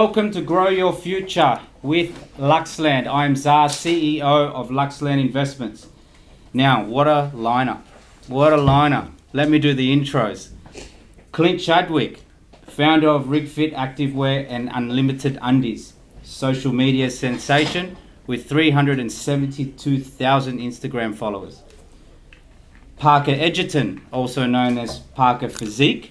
Welcome to Grow Your Future with Luxland. I am ZAH, CEO of Luxland Investments. Now, what a lineup. What a lineup. Let me do the intros. CLINT CHADWICK, founder of Rig Fit Activewear and Unlimited Undies. Social media sensation with 372,000 Instagram followers. Parker Edgerton, also known as Parker PHYSIQUE,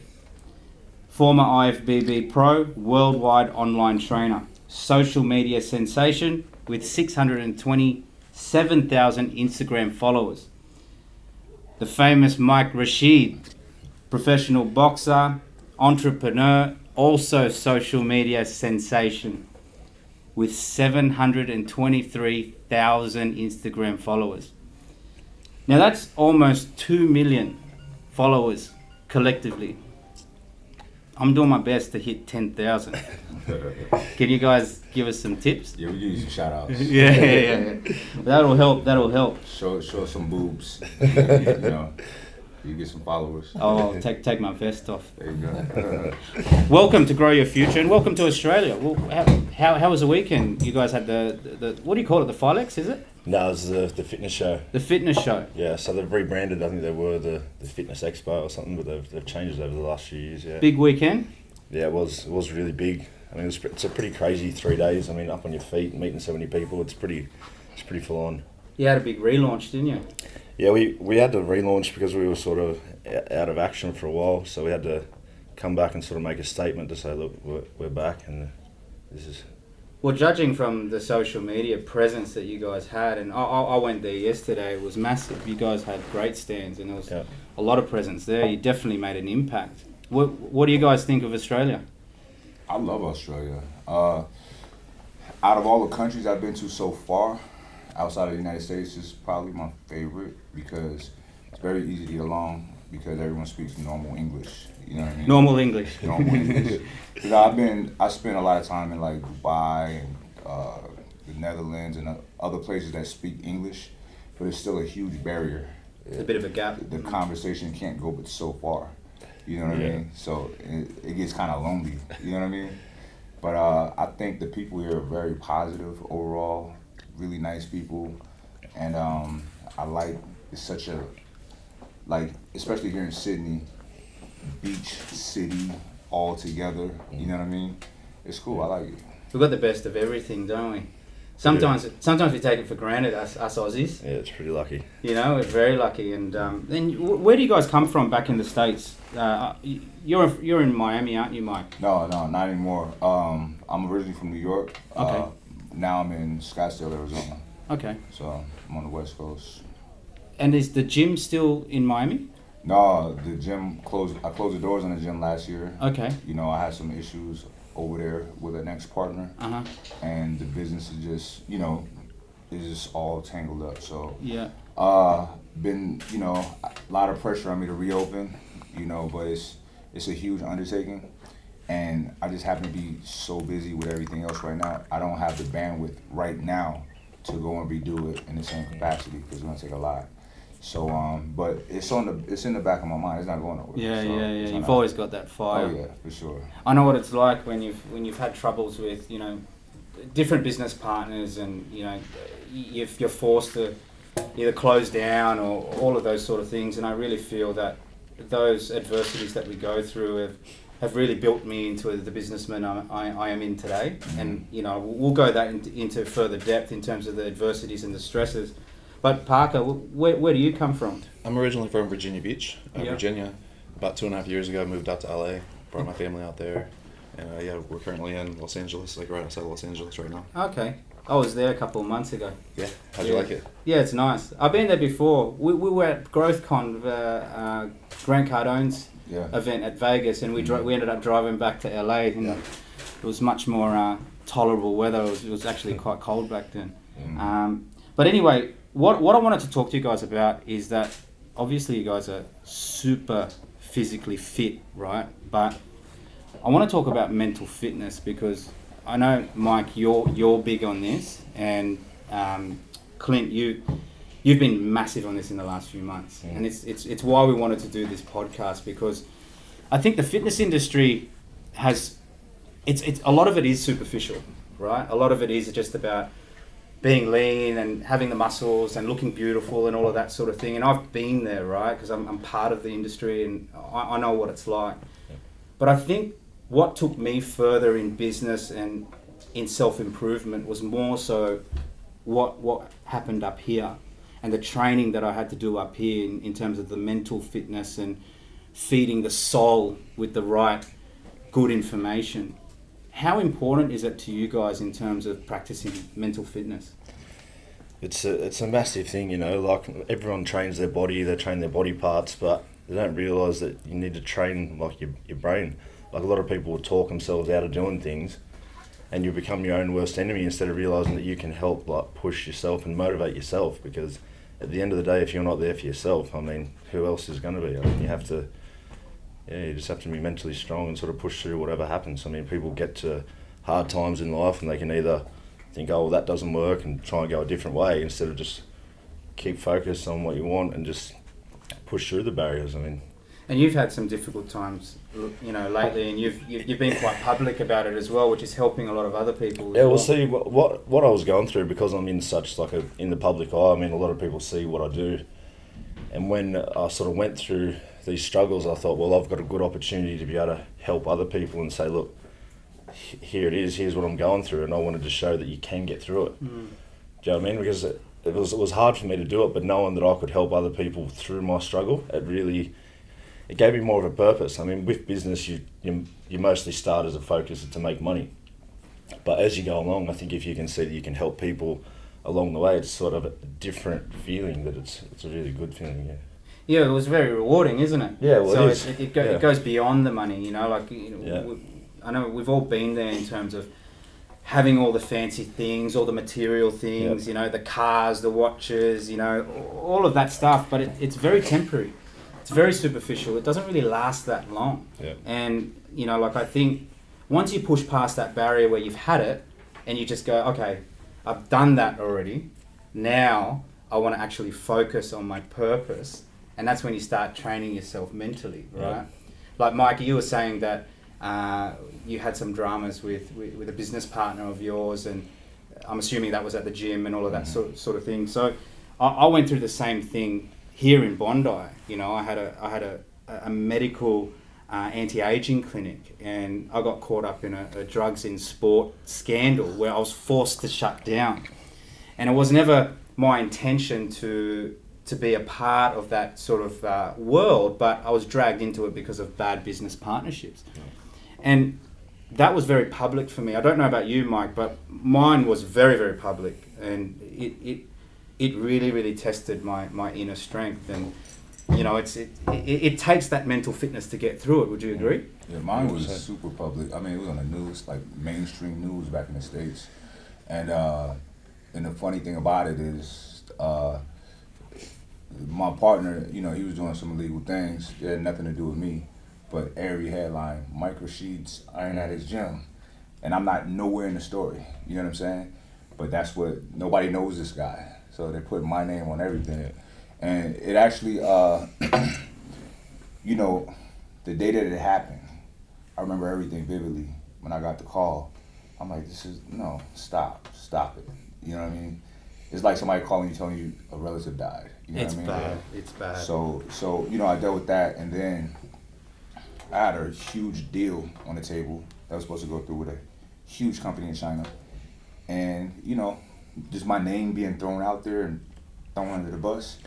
former IFBB Pro, worldwide online trainer, social media sensation with 627,000 Instagram followers. The famous Mike RASHID, professional boxer, entrepreneur, also social media sensation with 723,000 Instagram followers. Now that's almost 2 million followers collectively. I'm doing my best to hit 10,000. Can you guys give us some tips? Yeah, we give you some shout outs. Yeah. That'll help. Show some boobs. You get some followers. Oh, take my vest off. There you go. Welcome to Grow Your Future and welcome to Australia. Well, how was the weekend? You guys had the what do you call it? The Philex, is it? No, it was the fitness show. The fitness show. Yeah, so they've rebranded. I think they were the Fitness Expo or something, but they've changed it over the last few years. Yeah. Big weekend. Yeah, it was really big. I mean, it's a pretty crazy 3 days. I mean, up on your feet, meeting 70 people. It's pretty full on. You had a big relaunch, didn't you? Yeah, we had to relaunch because we were sort of out of action for a while, so we had to come back and sort of make a statement to say, look, we're back, and this is. Well, judging from the social media presence that you guys had, and I went there yesterday, it was massive. You guys had great stands, and there was a lot of presence there. You definitely made an impact. What do you guys think of Australia? I love Australia. Out of all the countries I've been to so far, outside of the United States, is probably my favorite because it's very easy to get along because everyone speaks normal English. You know what I mean? Normal English. Normal English. Because I spent a lot of time in like Dubai and the Netherlands and other places that speak English, but it's still a huge barrier. It's a bit of a gap. The conversation can't go but so far. You know what I mean? So it gets kind of lonely. You know what I mean? But I think the people here are very positive overall, really nice people, and I like it's such a especially here in Sydney, beach city all together. You know what I mean? It's cool. I like it. We've got the best of everything, don't we? Sometimes we take it for granted, us Aussies. Yeah, it's pretty lucky. You know, we're very lucky. And then where do you guys come from back in the States? You're in Miami, aren't you, Mike? No, not anymore. I'm originally from New York. Okay. Now I'm in Scottsdale, Arizona. Okay. So I'm on the West Coast. And is the gym still in Miami? No, the gym closed. I closed the doors on the gym last year. Okay. You know, I had some issues over there with an ex-partner. Uh-huh. And the business is just, is just all tangled up. So yeah. Been, a lot of pressure on me to reopen, but it's a huge undertaking. And I just happen to be so busy with everything else right now. I don't have the bandwidth right now to go and redo it in the same capacity because it's gonna take a lot. So, but it's in the back of my mind. It's not going nowhere. Yeah. So You've always got that fire. Oh yeah, for sure. I know what it's like when you've had troubles with different business partners, and if you're forced to either close down or all of those sort of things. And I really feel that those adversities that we go through have really built me into the businessman I am in today. Mm-hmm. And we'll go that into further depth in terms of the adversities and the stresses. But Parker, where do you come from? I'm originally from Virginia Beach, Virginia. About 2.5 years ago, I moved out to LA, brought my family out there, and we're currently in Los Angeles, like right outside Los Angeles right now. Okay. I was there a couple of months ago. Yeah, how'd you like it? Yeah, it's nice. I've been there before. We were at GrowthCon, Grant Cardone's event at Vegas, and we ended up driving back to LA, and it was much more tolerable weather. It was actually quite cold back then. But anyway, what I wanted to talk to you guys about is that obviously you guys are super physically fit, right? But I want to talk about mental fitness because I know, Mike, you're big on this, and Clint, you've been massive on this in the last few months, and it's why we wanted to do this podcast, because I think the fitness industry has it's a lot of it is superficial, right? A lot of it is just about being lean and having the muscles and looking beautiful and all of that sort of thing. And I've been there, right? Because I'm part of the industry and I know what it's like. But I think what took me further in business and in self-improvement was more so what happened up here and the training that I had to do up here in terms of the mental fitness and feeding the soul with the right good information. How important is it to you guys in terms of practicing mental fitness? It's a massive thing, you know, like everyone trains their body, they train their body parts, but they don't realise that you need to train like your brain. Like a lot of people will talk themselves out of doing things and you become your own worst enemy instead of realising that you can help like push yourself and motivate yourself, because at the end of the day, if you're not there for yourself, I mean, who else is going to be? I mean, you just have to be mentally strong and sort of push through whatever happens. I mean, people get to hard times in life and they can either think, oh, well, that doesn't work and try and go a different way instead of just keep focused on what you want and just push through the barriers. I mean, and you've had some difficult times, you know, lately, and you've been quite public about it as well, which is helping a lot of other people. Yeah, well, see what I was going through, because I'm in such like in the public eye. I mean, a lot of people see what I do, and when I sort of went through these struggles, I thought, well, I've got a good opportunity to be able to help other people and say, look, here it is. Here's what I'm going through, and I wanted to show that you can get through it. Do you know what I mean? Because it was hard for me to do it, but knowing that I could help other people through my struggle, it gave me more of a purpose. I mean, with business, you mostly start as a focus to make money. But as you go along, I think if you can see that you can help people along the way, it's sort of a different feeling, that it's a really good feeling, yeah. Yeah, it was very rewarding, isn't it? Yeah, well, so it is. It goes beyond the money, you know, like, you know, Yeah. I know we've all been there in terms of having all the fancy things, all the material things, you know, the cars, the watches, you know, all of that stuff, but it's very temporary. It's very superficial. It doesn't really last that long. Yeah. And, you know, like I think once you push past that barrier where you've had it and you just go, okay, I've done that already. Now I want to actually focus on my purpose. And that's when you start training yourself mentally, right? Yeah. Like Mike, you were saying that you had some dramas with a business partner of yours, and I'm assuming that was at the gym and all of that sort of thing. So I went through the same thing here in Bondi. You know, I had a medical anti-aging clinic, and I got caught up in a drugs in sport scandal where I was forced to shut down. And it was never my intention to be a part of that sort of world, but I was dragged into it because of bad business partnerships. And that was very public for me. I don't know about you, Mike, but mine was very, very public, and it really, really tested my inner strength. And you know, it takes that mental fitness to get through it. Would you agree? Yeah, mine was super public. I mean, it was on the news, like mainstream news back in the States. And the funny thing about it is, my partner, you know, he was doing some illegal things. It had nothing to do with me. But every headline, Mike Rashid's iron at his gym. And I'm not nowhere in the story, you know what I'm saying? But that's what, nobody knows this guy. So they put my name on everything. And it actually, you know, the day that it happened, I remember everything vividly. When I got the call, I'm like, stop it. You know what I mean? It's like somebody calling you, telling you a relative died. You know it's what I mean? bad. It's bad. So you know, I dealt with that, and then I had a huge deal on the table that was supposed to go through with a huge company in China. And, you know, just my name being thrown out there and thrown under the bus,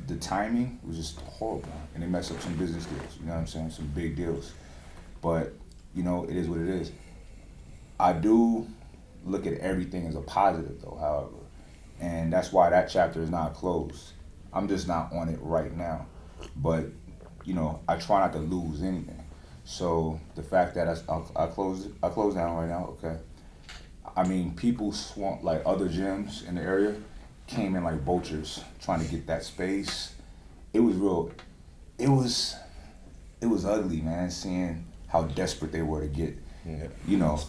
the timing was just horrible. And they messed up some business deals, you know what I'm saying? Some big deals. But, you know, it is what it is. I do look at everything as a positive, though, however. And that's why that chapter is not closed. I'm just not on it right now. But, you know, I try not to lose anything. So the fact that I close down right now, okay. I mean, people swamped, like other gyms in the area came in like vultures trying to get that space. It was real, it was ugly, man, seeing how desperate they were to get, you know.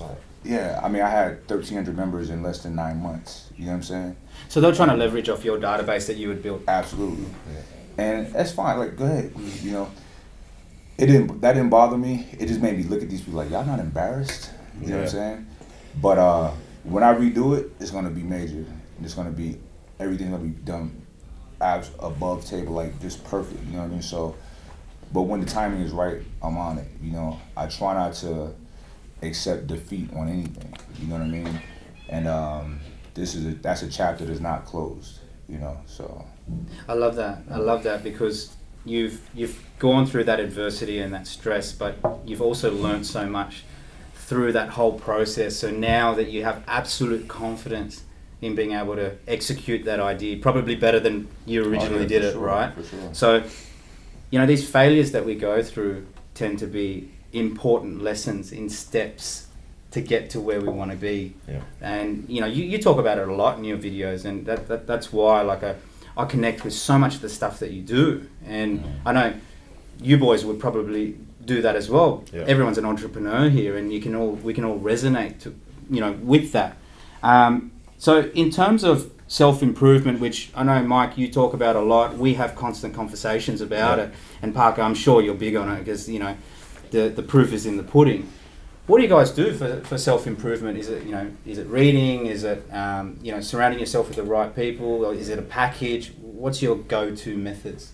Yeah, I mean, I had 1,300 members in less than 9 months, you know what I'm saying? So they're trying to leverage off your database that you had built. Absolutely. Yeah. And that's fine, like, go ahead, you know. That didn't bother me. It just made me look at these people like, y'all not embarrassed? You know what I'm saying? But when I redo it, it's gonna be major. It's gonna be, everything's gonna be done above table, like just perfect. You know what I mean? So, but when the timing is right, I'm on it. You know, I try not to accept defeat on anything. You know what I mean? And that's a chapter that's not closed. You know, so. I love that. I love that because you've gone through that adversity and that stress, but you've also learned so much through that whole process. So now that you have absolute confidence in being able to execute that idea, probably better than you originally did it, right? For sure. So, you know, these failures that we go through tend to be important lessons in steps to get to where we want to be. Yeah. And, you know, you talk about it a lot in your videos, and that's why, like, I connect with so much of the stuff that you do. And I know you boys would probably do that as well. Yeah. Everyone's an entrepreneur here, and we can all resonate to, you know, with that. So in terms of self-improvement, which I know, Mike, you talk about a lot, we have constant conversations about it. And Parker, I'm sure you're big on it because, you know, the proof is in the pudding. What do you guys do for self-improvement? Is it, you know, is it reading? Is it, you know, surrounding yourself with the right people? Or is it a package? What's your go-to methods?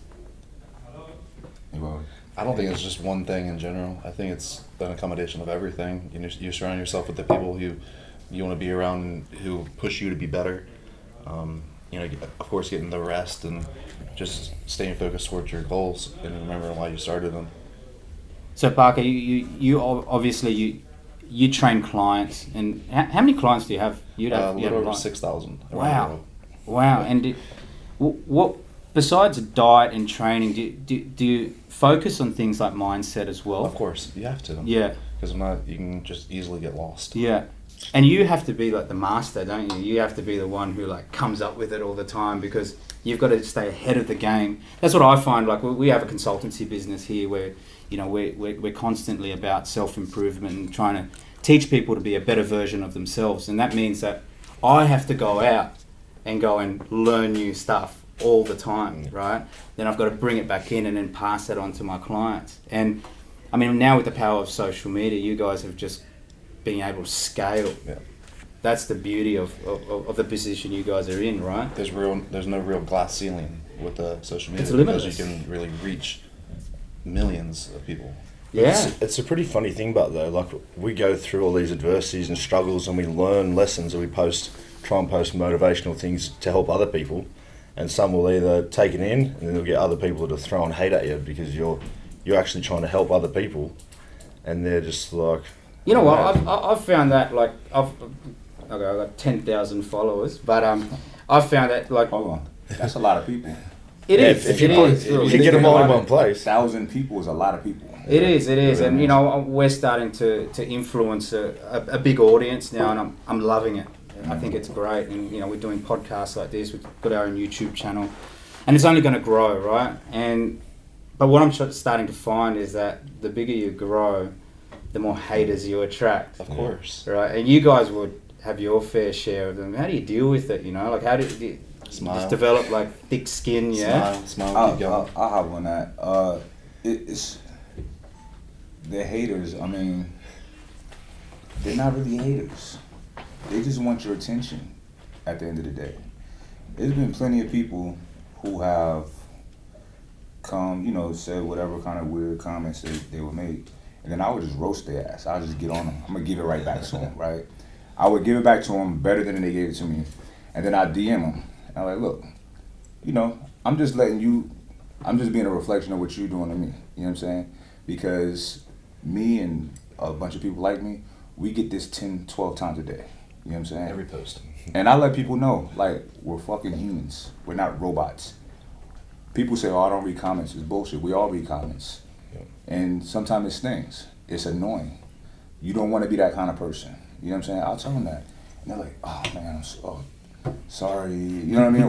I don't think it's just one thing in general. I think it's an accommodation of everything. You surround yourself with the people who you want to be around and who push you to be better. You know, of course, getting the rest and just staying focused towards your goals and remembering why you started them. So Parker, you obviously you train clients, and how many clients do you have? You have over 6,000. Wow. And what besides diet and training, do you focus on things like mindset as well? Of course, you have to. Yeah. Because if not, you can just easily get lost. Yeah. And you have to be like the master, don't you? You have to be the one who like comes up with it all the time because you've got to stay ahead of the game. That's what I find. Like we have a consultancy business here where, you know, we're constantly about self-improvement and trying to teach people to be a better version of themselves. And that means that I have to go out and go and learn new stuff all the time, right? Then I've got to bring it back in and then pass that on to my clients. And I mean, now with the power of social media, you guys have just been able to scale. Yeah. That's the beauty of the position you guys are in, right? There's no real glass ceiling with the social media. It's limitless. Because you can really reach millions of people. Yeah. It's a pretty funny thing about though, like we go through all these adversities and struggles and we learn lessons and we try and post motivational things to help other people, and some will either take it in and then they'll get other people to throw and hate at you because you're actually trying to help other people, and they're just like, you know what, I've found that like I've got 10,000 followers, but I've found that like, hold on, that's a lot of people. It is. If you get them all in one place, 1,000 people is a lot of people. It is, and you know, we're starting to influence a big audience now, and I'm loving it. I think it's great, and you know, we're doing podcasts like this. We've got our own YouTube channel, and it's only going to grow, right? But what I'm starting to find is that the bigger you grow, the more haters you attract. Of course, right? And you guys would have your fair share of them. How do you deal with it? You know, like how do you just develop like thick skin? Yeah, smile. Keep going. I'll have on that. It's the haters. I mean, they're not really haters. They just want your attention at the end of the day. There's been plenty of people who have come, you know, said whatever kind of weird comments they were made. And then I would just roast their ass. I'll just get on them. I'm going to give it right back to them, right? I would give it back to them better than they gave it to me. And then I'd DM them. And I'm like, look, you know, I'm just being a reflection of what you're doing to me. You know what I'm saying? Because me and a bunch of people like me, we get this 10, 12 times a day. You know what I'm saying? Every post. And I let people know, like, we're fucking humans. We're not robots. People say, oh, I don't read comments. It's bullshit. We all read comments. Yeah. And sometimes it stings. It's annoying. You don't want to be that kind of person. You know what I'm saying? I'll tell them that. And they're like, oh, man, I'm so sorry. You know what I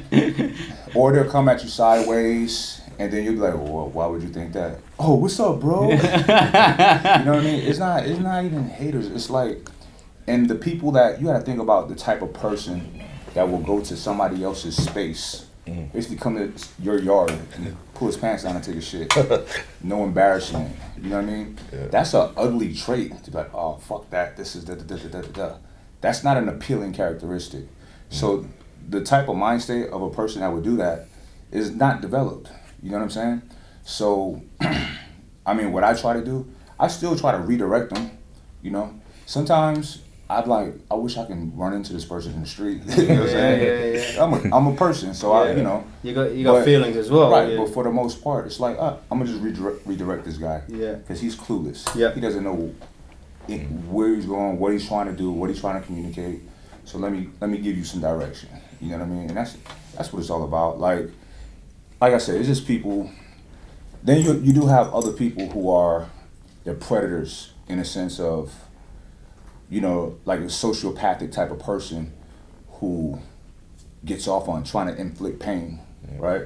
mean? Or they'll come at you sideways, and then you'll be like, well, why would you think that? Oh, what's up, bro? You know what I mean? It's not even haters. It's like, and the people that, you gotta think about the type of person that will go to somebody else's space Basically come to your yard and pull his pants down and take a shit. No embarrassment. You know what I mean? Yeah. That's an ugly trait. To be like, oh, fuck that. This is da-da-da-da-da-da. That's not an appealing characteristic. So the type of mind state of a person that would do that is not developed. You know what I'm saying? So, I mean, what I try to do, I still try to redirect them, you know? Sometimes I wish I can run into this person in the street. You know what I'm saying? Yeah. I'm a person, so I, you know. You got feelings as well. Right, yeah. but for the most part, it's like, I'm gonna just redirect this guy. Yeah. Because he's clueless. Yeah. He doesn't know where he's going, what he's trying to do, what he's trying to communicate. So let me give you some direction. You know what I mean? And that's what it's all about. Like I said, it's just people. Then you do have other people who are, they're predators in a sense of, you know, like a sociopathic type of person who gets off on trying to inflict pain, right?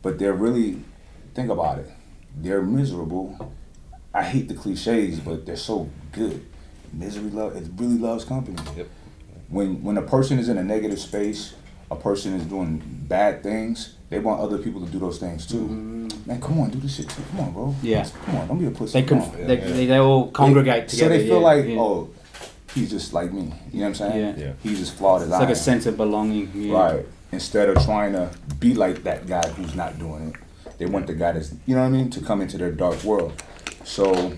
But they're really, think about it, they're miserable. I hate the cliches, but they're so good. It really loves company. Yep. When a person is in a negative space, a person is doing bad things, they want other people to do those things too. Man, come on, do this shit too. Come on, bro. Yeah. Come on, don't be a pussy. They all congregate together. So they feel like, oh, he's just like me. You know what I'm saying? Yeah. He's as flawed as I am. It's like a sense of belonging. Yeah. Right. Instead of trying to be like that guy who's not doing it, they want the guy that's, you know what I mean, to come into their dark world. So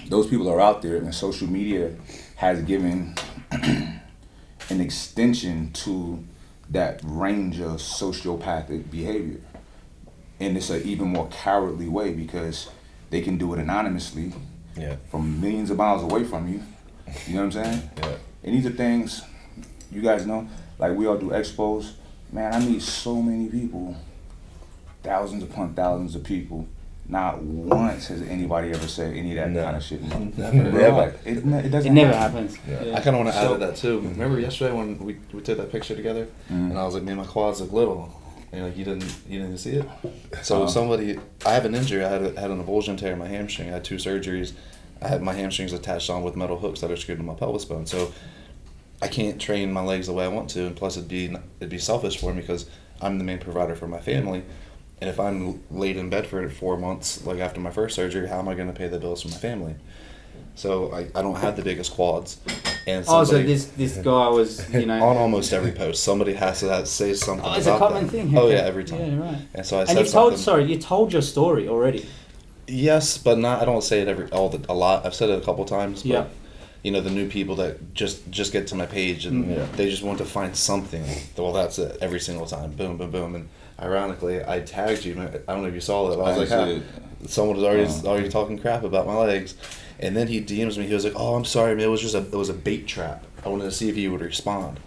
those people are out there, and social media has given an extension to that range of sociopathic behavior. And it's an even more cowardly way because they can do it anonymously from millions of miles away from you. You know what I'm saying? Yeah. And these are things, you guys know, like we all do expos. Man, I meet so many people, thousands upon thousands of people. Not once has anybody ever said any of that kind of shit. Never. It doesn't It never happen. happens. Yeah. Yeah. I kind of want to add to that too. Remember yesterday when we took that picture together, and I was like, man, my quads look little. And like, you didn't see it. So I have an injury. I had an avulsion tear in my hamstring. I had 2 surgeries. I had my hamstrings attached on with metal hooks that are screwed to my pelvis bone. So I can't train my legs the way I want to, and plus it'd be selfish for me because I'm the main provider for my family. And if I'm laid in bed for 4 months, like after my first surgery, how am I going to pay the bills for my family? So I don't have the biggest quads. And So this guy was, you know, on almost every post, somebody has to say something. Oh, it's about a common that. thing. Oh okay. yeah, every time. Yeah, right. And so I And said you told your story already. Yes, but not. I don't say it a lot. I've said it a couple times. But, Yeah. you know, the new people that just get to my page and they just want to find something. Well, that's it every single time. Boom, boom, boom. And ironically, I tagged you. I don't know if you saw it. I was like, someone was already talking crap about my legs. And then he DMs me. He was like, "Oh, I'm sorry, man. It was a bait trap. I wanted to see if you would respond."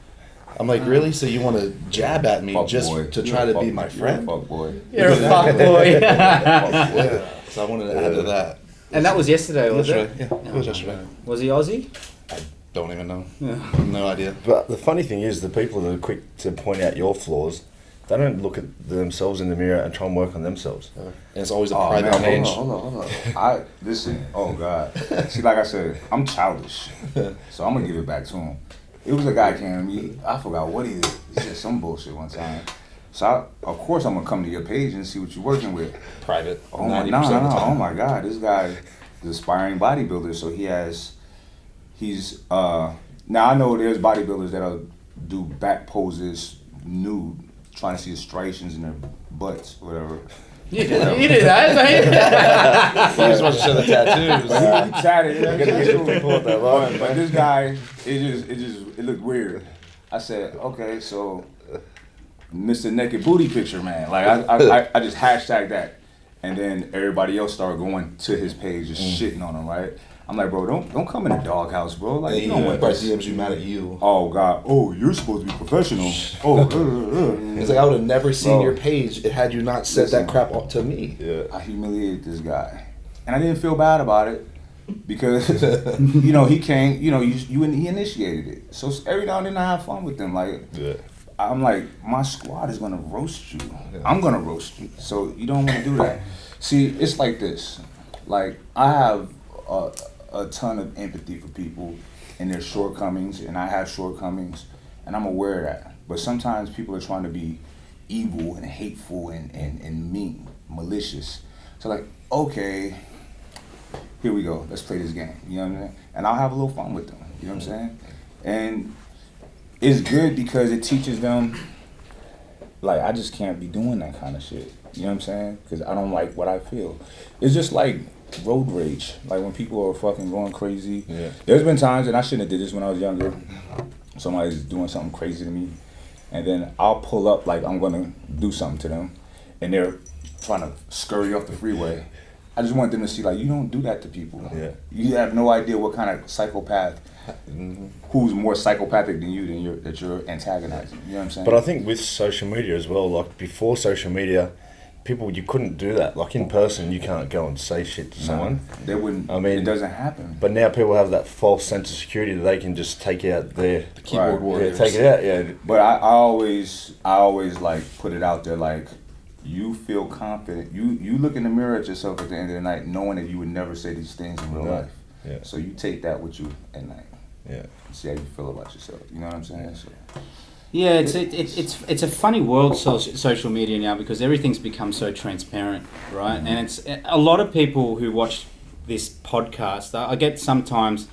I'm like, really? So you want to jab at me to try to be my friend? Fuck boy. You're a fuck boy. Yeah. So I wanted to add to that. And that was yesterday, was it? Yeah, it was yesterday. Was he Aussie? Don't even know. Yeah. No idea. But the funny thing is, the people that are quick to point out your flaws, they don't look at themselves in the mirror and try and work on themselves. And it's always a private page. Hold on. Listen, oh God. See, like I said, I'm childish. So I'm going to give it back to him. It was a guy came to me, I forgot what he did. He said some bullshit one time. So of course I'm going to come to your page and see what you're working with. Private. Oh my, no. Oh my God. This guy is an aspiring bodybuilder. So he's now I know there's bodybuilders that'll do back poses nude, trying to see the striations in their butts, whatever. You do that, mate. You're supposed to show the tattoos. But he tatted. But this guy, it looked weird. I said, okay, so Mr. Naked Booty Picture Man. Like I just hashtagged that, and then everybody else started going to his page, just shitting on him, right? I'm like, bro, don't come in the doghouse, bro. Like, you don't want this. DMs you mad at you. Oh God. Oh, you're supposed to be professional. It's like I would have never seen your page had you not said that crap to me. Yeah. I humiliated this guy, and I didn't feel bad about it because you know he came. You know, he initiated it. So every now and then I have fun with them. Like I'm like, my squad is gonna roast you. Yeah. I'm gonna roast you. So you don't want to do that. See, it's like this. Like I have a ton of empathy for people and their shortcomings, and I have shortcomings, and I'm aware of that. But sometimes people are trying to be evil and hateful and mean, malicious. So like, okay, here we go. Let's play this game. You know what I'm saying? And I'll have a little fun with them. You know what I'm saying? And it's good because it teaches them, like, I just can't be doing that kind of shit. You know what I'm saying? Because I don't like what I feel. It's just like road rage. Like when people are fucking going crazy. Yeah. There's been times, and I shouldn't have did this when I was younger. Somebody's doing something crazy to me. And then I'll pull up like I'm going to do something to them. And they're trying to scurry off the freeway. I just want them to see, like, you don't do that to people. Yeah. You have no idea what kind of psychopath, who's more psychopathic than you, that you're antagonizing. You know what I'm saying? But I think with social media as well, like before social media, people, you couldn't do that. Like in person, you can't go and say shit to someone. They wouldn't. I mean, it doesn't happen. But now people have that false sense of security that they can just take out their keyboard warriors. Yeah, take it out. Yeah. But I always like put it out there, like, you feel confident. You look in the mirror at yourself at the end of the night, knowing that you would never say these things in real life. Yeah. So you take that with you at night. Yeah. See how you feel about yourself. You know what I'm saying? So. Yeah, it's a funny world, social media now, because everything's become so transparent, right? Mm-hmm. And it's a lot of people who watch this podcast. I get sometimes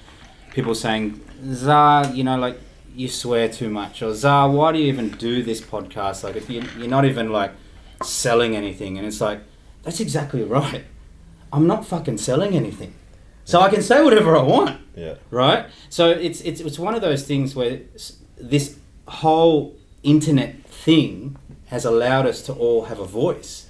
people saying, ZAH, you know, like, you swear too much, or ZAH, why do you even do this podcast? Like, if you're not even like selling anything. And it's like, that's exactly right. I'm not fucking selling anything, so I can say whatever I want. Yeah. Right. So it's one of those things where this whole internet thing has allowed us to all have a voice,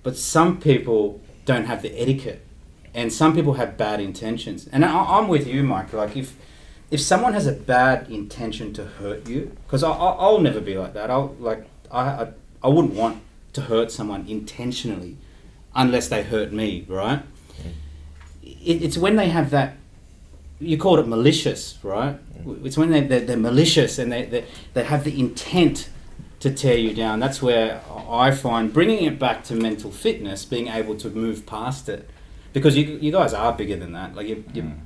but some people don't have the etiquette, and some people have bad intentions. And I'm with you, Mike. Like if someone has a bad intention to hurt you, because I'll never be like that. I wouldn't want to hurt someone intentionally unless they hurt me, right? It's when they have that, you called it malicious, right? It's when they're malicious and they have the intent to tear you down. That's where I find bringing it back to mental fitness, being able to move past it. Because you guys are bigger than that. Like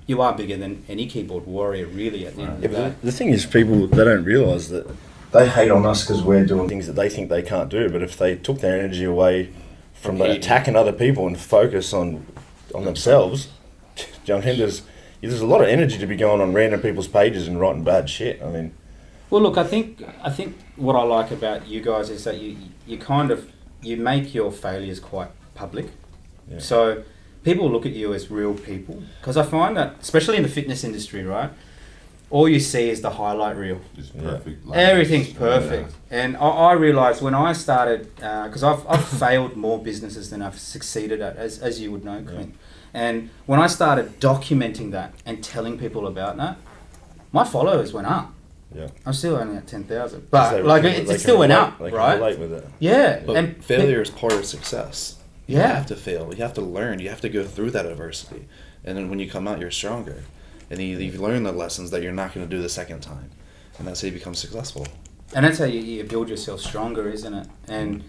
you are bigger than any keyboard warrior, really, at the end of the day. The thing is, people, they don't realise that they hate on us because we're doing things that they think they can't do. But if they took their energy away from attacking other people and focus on themselves, do you know what I mean? There's a lot of energy to be going on random people's pages and writing bad shit. I mean, well, look, I think what I like about you guys is that you make your failures quite public. Yeah. So people look at you as real people, because I find that, especially in the fitness industry, right? All you see is the highlight reel. It's perfect. Yeah. Everything's perfect. Yeah. And I realised when I started, because I've failed more businesses than I've succeeded at, as you would know, Clint. Yeah. And when I started documenting that and telling people about that, my followers went up. Yeah. I'm still only at 10,000, but it still went up, they right? Can relate with it. Yeah. But and failure is part of success. You Yeah. have to fail. You have to learn. You have to go through that adversity, and then when you come out, you're stronger. And you learn the lessons that you're not going to do the second time. And that's how you become successful. And that's how you build yourself stronger, isn't it? And,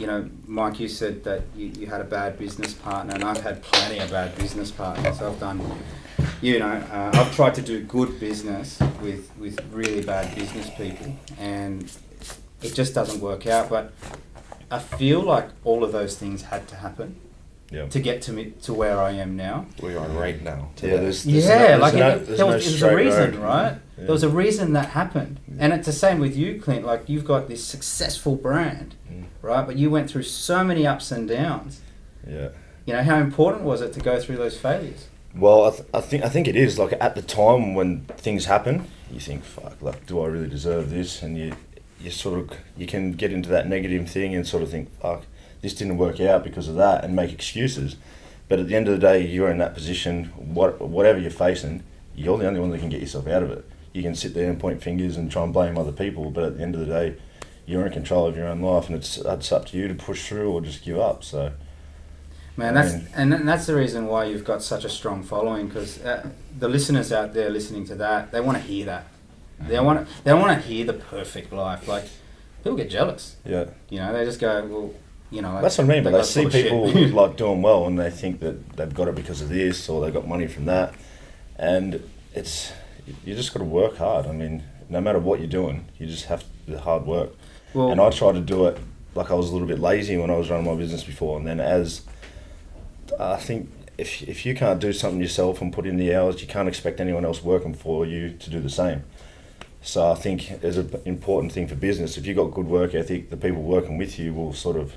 you know, Mike, you said that you had a bad business partner, and I've had plenty of bad business partners. I've done, I've tried to do good business with really bad business people, and it just doesn't work out. But I feel like all of those things had to happen. Yeah. To get to where I am now. We are right now. There was a reason, right? Yeah. There was a reason that happened. And it's the same with you, Clint. Like, you've got this successful brand, right? But you went through so many ups and downs. Yeah. You know, how important was it to go through those failures? Well, I think it is. Like, at the time when things happen, you think, fuck, like, do I really deserve this? And you can get into that negative thing and sort of think, fuck, this didn't work out because of that, and make excuses. But at the end of the day, you're in that position, whatever you're facing, you're the only one that can get yourself out of it. You can sit there and point fingers and try and blame other people, but at the end of the day, you're in control of your own life, and it's up to you to push through or just give up. So, man, that's the reason why you've got such a strong following, because the listeners out there listening to that, they want to hear that. They want to hear the perfect life. Like, people get jealous. Yeah. You know, they just go, well, you know, like, that's what I mean. But they see people like doing well, and they think that they've got it because of this, or they got money from that, and you just got to work hard. I mean, no matter what you're doing, you just have to do hard work. Well, and I tried to do it like I was a little bit lazy when I was running my business before, and then as I think if you can't do something yourself and put in the hours, you can't expect anyone else working for you to do the same. So I think it's an important thing for business. If you've got good work ethic, the people working with you will sort of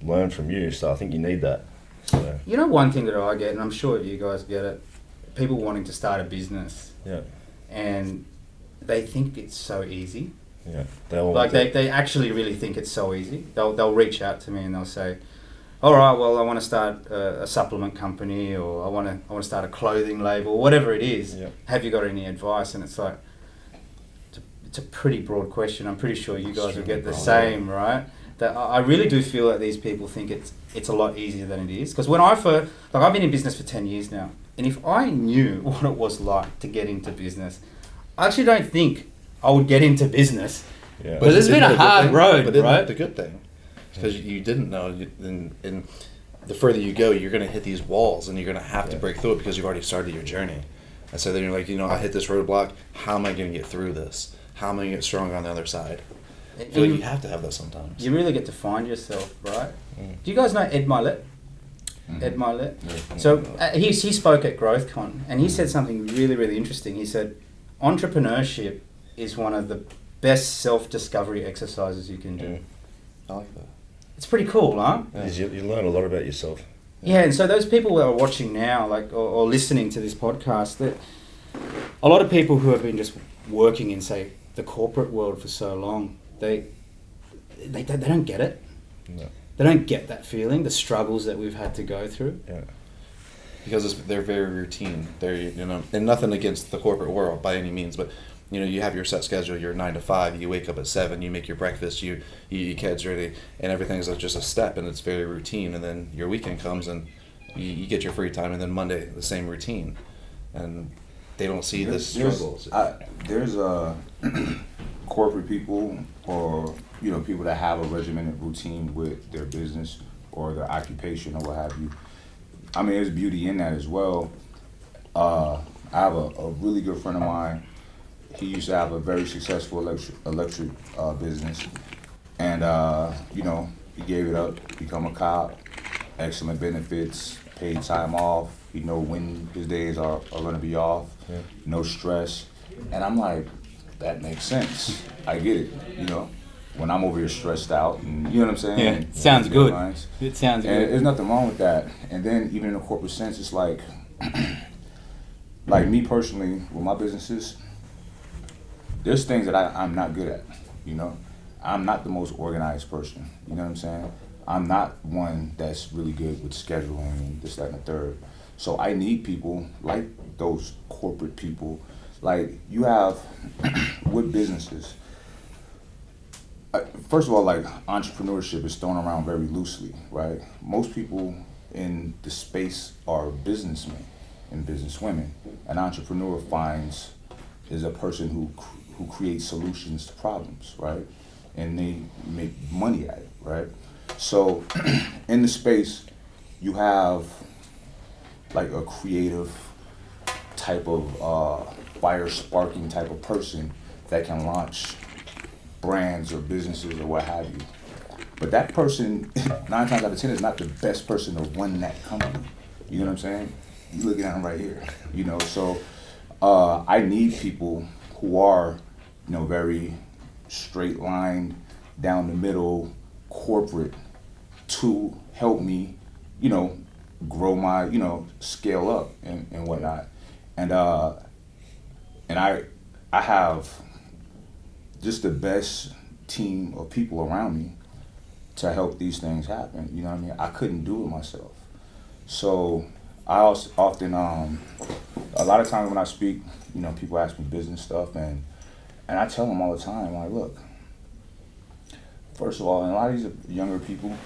learn from you. So I think you need that. So. You know, one thing that I get, and I'm sure you guys get it, people wanting to start a business. Yeah. And they think it's so easy. Yeah. They actually really think it's so easy. They'll reach out to me and they'll say, all right, well, I want to start a supplement company, or I want to start a clothing label, whatever it is. Yeah. Have you got any advice? And it's like, it's a pretty broad question. I'm pretty sure you guys will get the same, right? That I really do feel that these people think it's a lot easier than it is. Because when I've been in business for 10 years now, and if I knew what it was like to get into business, I actually don't think I would get into business. Yeah. Because it's been a hard road, but isn't right? that the good thing? Because you didn't know, and the further you go, you're going to hit these walls, and you're going to have to break through it because you've already started your journey. And so then you're like, I hit this roadblock. How am I going to get through this? How am I going to get stronger on the other side? I feel like you have to have that sometimes. You really get to find yourself, right? Do you guys know Ed Milet? Ed Milet? Yeah. So he spoke at GrowthCon, and he said something really, really interesting. He said, entrepreneurship is one of the best self-discovery exercises you can do. I like that. It's pretty cool, huh? Yeah. You learn a lot about yourself. Yeah, and so those people that are watching now, or listening to this podcast, that a lot of people who have been just working in, say, the corporate world for so long, they don't get it. No. They don't get that feeling, the struggles that we've had to go through. Yeah. Because they're very routine. They're and nothing against the corporate world by any means, but you have your set schedule. You're 9 to 5. You wake up at 7. You make your breakfast. You your kids ready, and everything's just a step, and it's very routine. And then your weekend comes, and you get your free time, and then Monday the same routine, and they don't see the struggles. There's corporate people, or people that have a regimented routine with their business or their occupation or what have you. I mean, there's beauty in that as well. I have a really good friend of mine. He used to have a very successful electric business, and he gave it up, become a cop, excellent benefits, paid time off. He know when his days are going to be off, no stress, and I'm like, that makes sense. I get it, when I'm over here stressed out, and you know what I'm saying? Yeah, and sounds good. Deadlines. It sounds And good. there's nothing wrong with that. And then even in a corporate sense, it's like, like me personally, with my businesses, there's things that I'm not good at, I'm not the most organized person, you know what I'm saying? I'm not one that's really good with scheduling and this, that, and the third. So I need people like those corporate people. Like you have with businesses, first of all, like entrepreneurship is thrown around very loosely, right? Most people in the space are businessmen and businesswomen. An entrepreneur is a person who creates solutions to problems, right? And they make money at it, right? So in the space, you have like a creative type of fire sparking type of person that can launch brands or businesses or what have you. But that person, 9 times out of 10, is not the best person to run that company. You know what I'm saying? You looking at him right here. So I need people who are, very straight lined, down the middle, corporate, to help me, grow my, scale up and whatnot. And I have just the best team of people around me to help these things happen. You know what I mean? I couldn't do it myself. So I also often, a lot of times when I speak, people ask me business stuff, and I tell them all the time, like, look, first of all, and a lot of these younger people,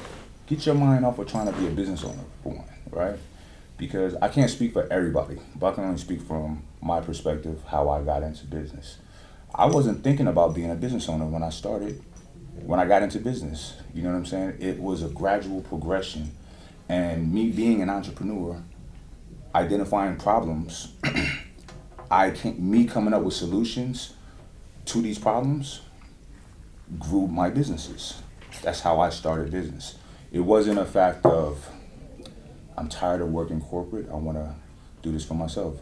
get your mind off of trying to be a business owner, for one, right? Because I can't speak for everybody, but I can only speak from my perspective, how I got into business. I wasn't thinking about being a business owner when I got into business. You know what I'm saying? It was a gradual progression. And me being an entrepreneur, identifying problems, me coming up with solutions to these problems grew my businesses. That's how I started business. It wasn't a fact of, I'm tired of working corporate, I want to do this for myself.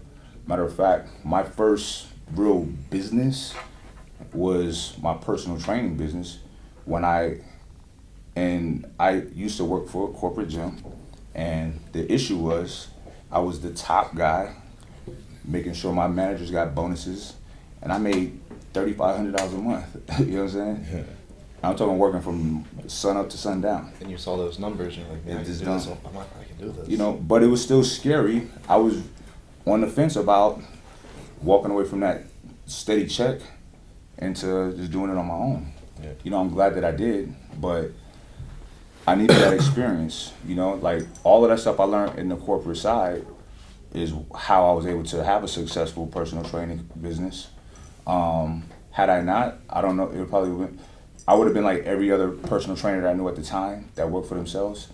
Matter of fact, my first real business was my personal training business and I used to work for a corporate gym, and the issue was I was the top guy, making sure my managers got bonuses, and I made $3,500 a month. You know what I'm saying? Yeah. I'm talking working from sun up to sundown. And you saw those numbers, and you're like, man, I can do this. You know, but it was still scary. I was on the fence about walking away from that steady check into just doing it on my own. Yeah. You know, I'm glad that I did, but I needed that experience. You know, like all of that stuff I learned in the corporate side is how I was able to have a successful personal training business. Had I not, I don't know, I would have been like every other personal trainer that I knew at the time that worked for themselves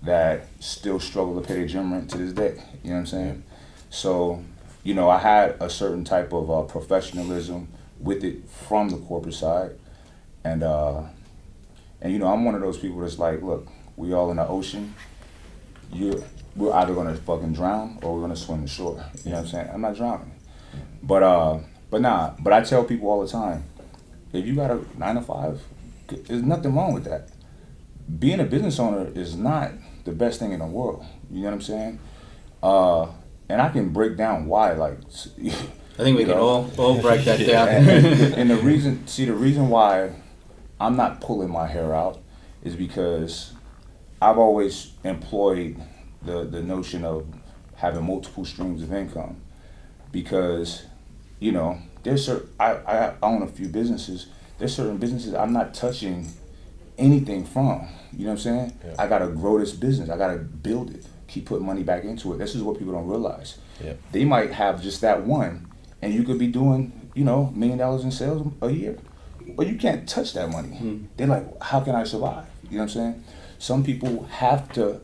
that still struggle to pay their gym rent to this day. You know what I'm saying? So, you know, I had a certain type of professionalism with it from the corporate side. And you know, I'm one of those people that's like, look, we all in the ocean. We're either gonna fucking drown or we're gonna swim ashore. You know what I'm saying? I'm not drowning. But I tell people all the time, if you got a 9 to 5, there's nothing wrong with that. Being a business owner is not the best thing in the world. You know what I'm saying? And I can break down why, like. I think we can all break that down. And the reason why I'm not pulling my hair out is because I've always employed the notion of having multiple streams of income, because, you know, I own a few businesses. There's certain businesses I'm not touching anything from. You know what I'm saying? Yeah. I gotta grow this business. I gotta build it. Keep putting money back into it. This is what people don't realize. Yeah. They might have just that one, and you could be doing, you know, $1 million in sales a year, but you can't touch that money. Mm. They're like, how can I survive? You know what I'm saying? Some people have to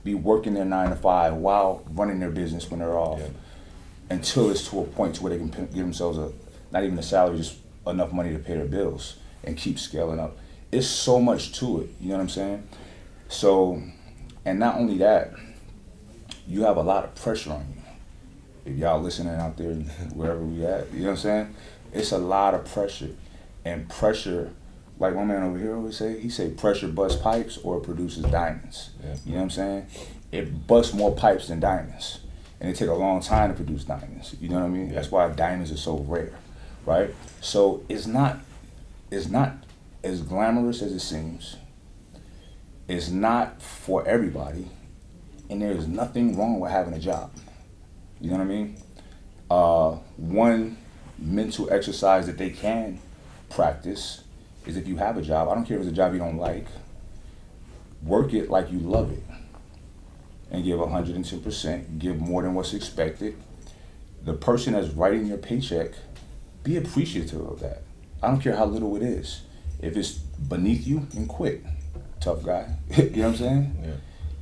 be working their 9 to 5 while running their business when they're off, until it's to a point to where they can give themselves not even a salary, just enough money to pay their bills and keep scaling up. It's so much to it, you know what I'm saying? So, and not only that, you have a lot of pressure on you. If y'all listening out there, wherever we at, you know what I'm saying? It's a lot of pressure. And pressure, like my man over here always say, he say pressure busts pipes or it produces diamonds. Yeah. You know what I'm saying? It busts more pipes than diamonds. And it take a long time to produce diamonds. You know what I mean? Yeah. That's why diamonds are so rare, right? So it's not as glamorous as it seems. It's not for everybody. And there's nothing wrong with having a job. You know what I mean? One mental exercise that they can practice is, if you have a job, I don't care if it's a job you don't like, work it like you love it and give 110%, give more than what's expected. The person that's writing your paycheck, be appreciative of that. I don't care how little it is. If it's beneath you, then quit. Tough guy. You know what I'm saying? Yeah.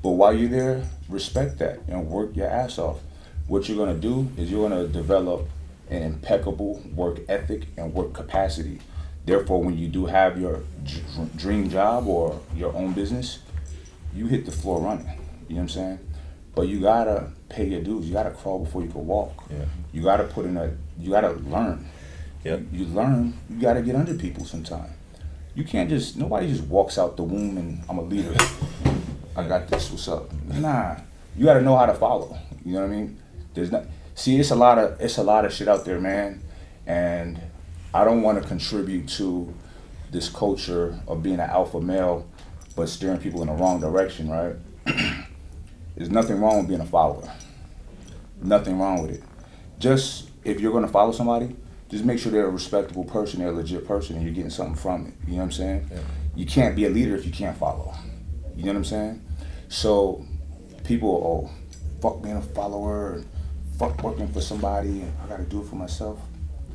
But while you're there, respect that and work your ass off. What you're gonna do is you're gonna develop an impeccable work ethic and work capacity. Therefore, when you do have your dream job or your own business, you hit the floor running. You know what I'm saying? But you gotta pay your dues. You gotta crawl before you can walk. Yeah. You gotta you gotta learn. Yep. You learn, you gotta get under people sometime. You can't nobody just walks out the womb and I'm a leader. I got this, what's up? Nah, you gotta know how to follow. You know what I mean? It's a lot of shit out there, man. And I don't want to contribute to this culture of being an alpha male, but steering people in the wrong direction, right? There's nothing wrong with being a follower. Nothing wrong with it. Just, if you're gonna follow somebody, just make sure they're a respectable person, they're a legit person, and you're getting something from it. You know what I'm saying? Yeah. You can't be a leader if you can't follow. You know what I'm saying? So people, fuck being a follower, and fuck working for somebody, and I gotta do it for myself.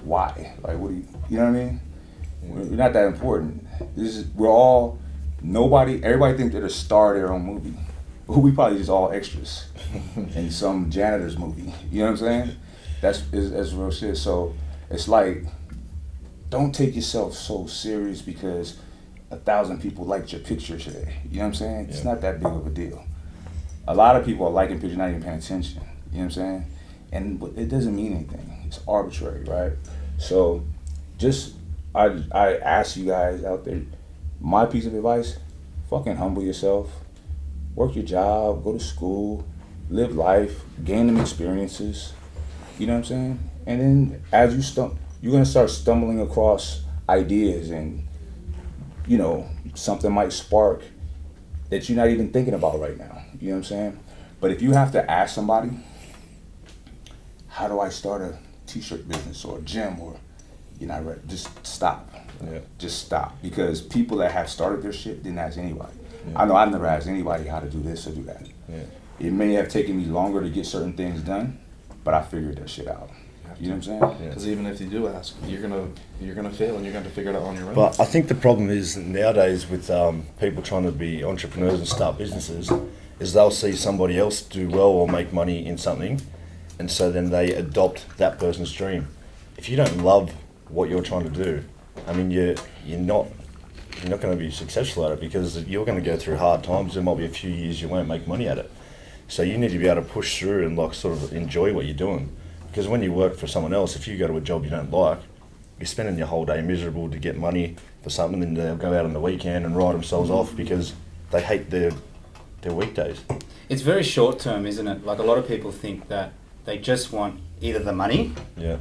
Why? Like, what do you know what I mean? We're not that important. Everybody thinks they're the star of their own movie. We probably just all extras in some janitor's movie. You know what I'm saying? That's real shit. So it's like, don't take yourself so serious, because 1,000 people liked your picture today. You know what I'm saying? It's not that big of a deal. A lot of people are liking pictures, not even paying attention. You know what I'm saying? And it doesn't mean anything. It's arbitrary, right? So just, I ask you guys out there, my piece of advice, fucking humble yourself, work your job, go to school, live life, gain them experiences. You know what I'm saying? And then as you're gonna start stumbling across ideas, and you know, something might spark that you're not even thinking about right now. You know what I'm saying? But if you have to ask somebody, how do I start a t-shirt business or a gym, or you're not ready, just stop. Yeah. Just stop. Because people that have started their shit didn't ask anybody. I know I've never asked anybody how to do this or do that. It may have taken me longer to get certain things done, but I figured that shit out. You know what I'm saying? Because even if you do ask, you're gonna fail, and you're gonna figure it out on your own. But I think the problem is nowadays with people trying to be entrepreneurs and start businesses, is they'll see somebody else do well or make money in something, and so then they adopt that person's dream. If you don't love what you're trying to do, I mean, you're not going to be successful at it, because you're going to go through hard times. There might be a few years you won't make money at it. So you need to be able to push through and like sort of enjoy what you're doing. Because when you work for someone else, if you go to a job you don't like, you're spending your whole day miserable to get money for something, and they'll go out on the weekend and write themselves off because they hate their weekdays. It's very short term, isn't it? Like, a lot of people think that they just want either the money,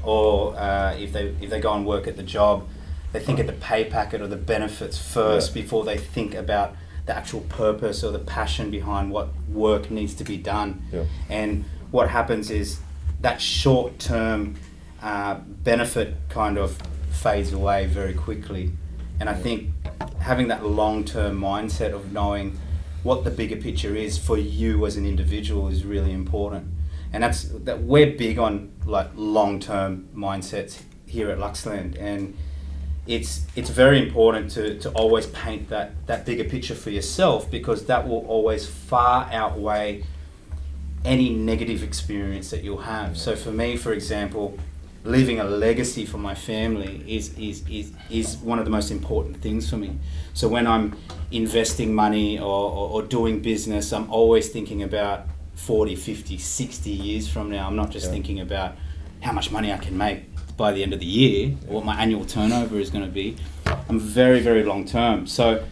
or if they go and work at the job, they think of the pay packet or the benefits first before they think about the actual purpose or the passion behind what work needs to be done. And what happens is that short-term benefit kind of fades away very quickly. And I think having that long-term mindset of knowing what the bigger picture is for you as an individual is really important. And that we're big on like long-term mindsets here at Luxland, and it's very important to always paint that bigger picture for yourself, because that will always far outweigh any negative experience that you'll have. So for me, for example, leaving a legacy for my family is one of the most important things for me. So when I'm investing money or doing business, I'm always thinking about 40, 50, 60 years from now. I'm not just thinking about how much money I can make by the end of the year, or what my annual turnover is going to be. I'm very, very long term. So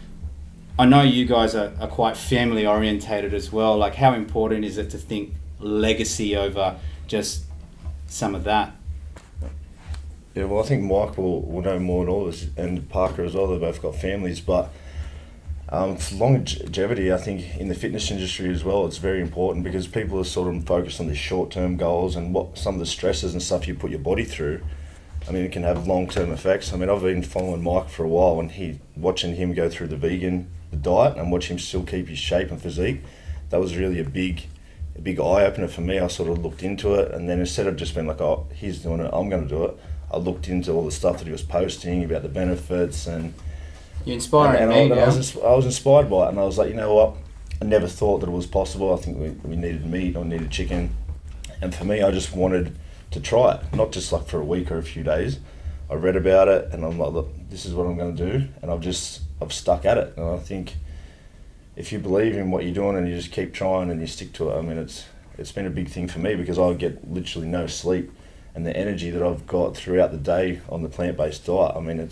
I know you guys are quite family orientated as well. Like, how important is it to think legacy over just some of that? Yeah, well, I think Mike will know more than all this, and Parker as well. They've both got families, but for longevity, I think in the fitness industry as well, it's very important, because people are sort of focused on these short-term goals and what some of the stresses and stuff you put your body through. I mean, it can have long-term effects. I mean, I've been following Mike for a while, and watching him go through the diet and watch him still keep his shape and physique. That was really a big eye-opener for me. I sort of looked into it, and then instead of just being like, oh, he's doing it, I'm going to do it, I looked into all the stuff that he was posting about the benefits, and you're inspiring me. I was inspired by it, and I was like, you know what? I never thought that it was possible. I think we needed meat or needed chicken, and for me, I just wanted to try it, not just like for a week or a few days. I read about it, and I'm like, look, this is what I'm going to do, and I've stuck at it. And I think if you believe in what you're doing and you just keep trying and you stick to it, I mean, it's been a big thing for me, because I get literally no sleep, and the energy that I've got throughout the day on the plant-based diet, I mean,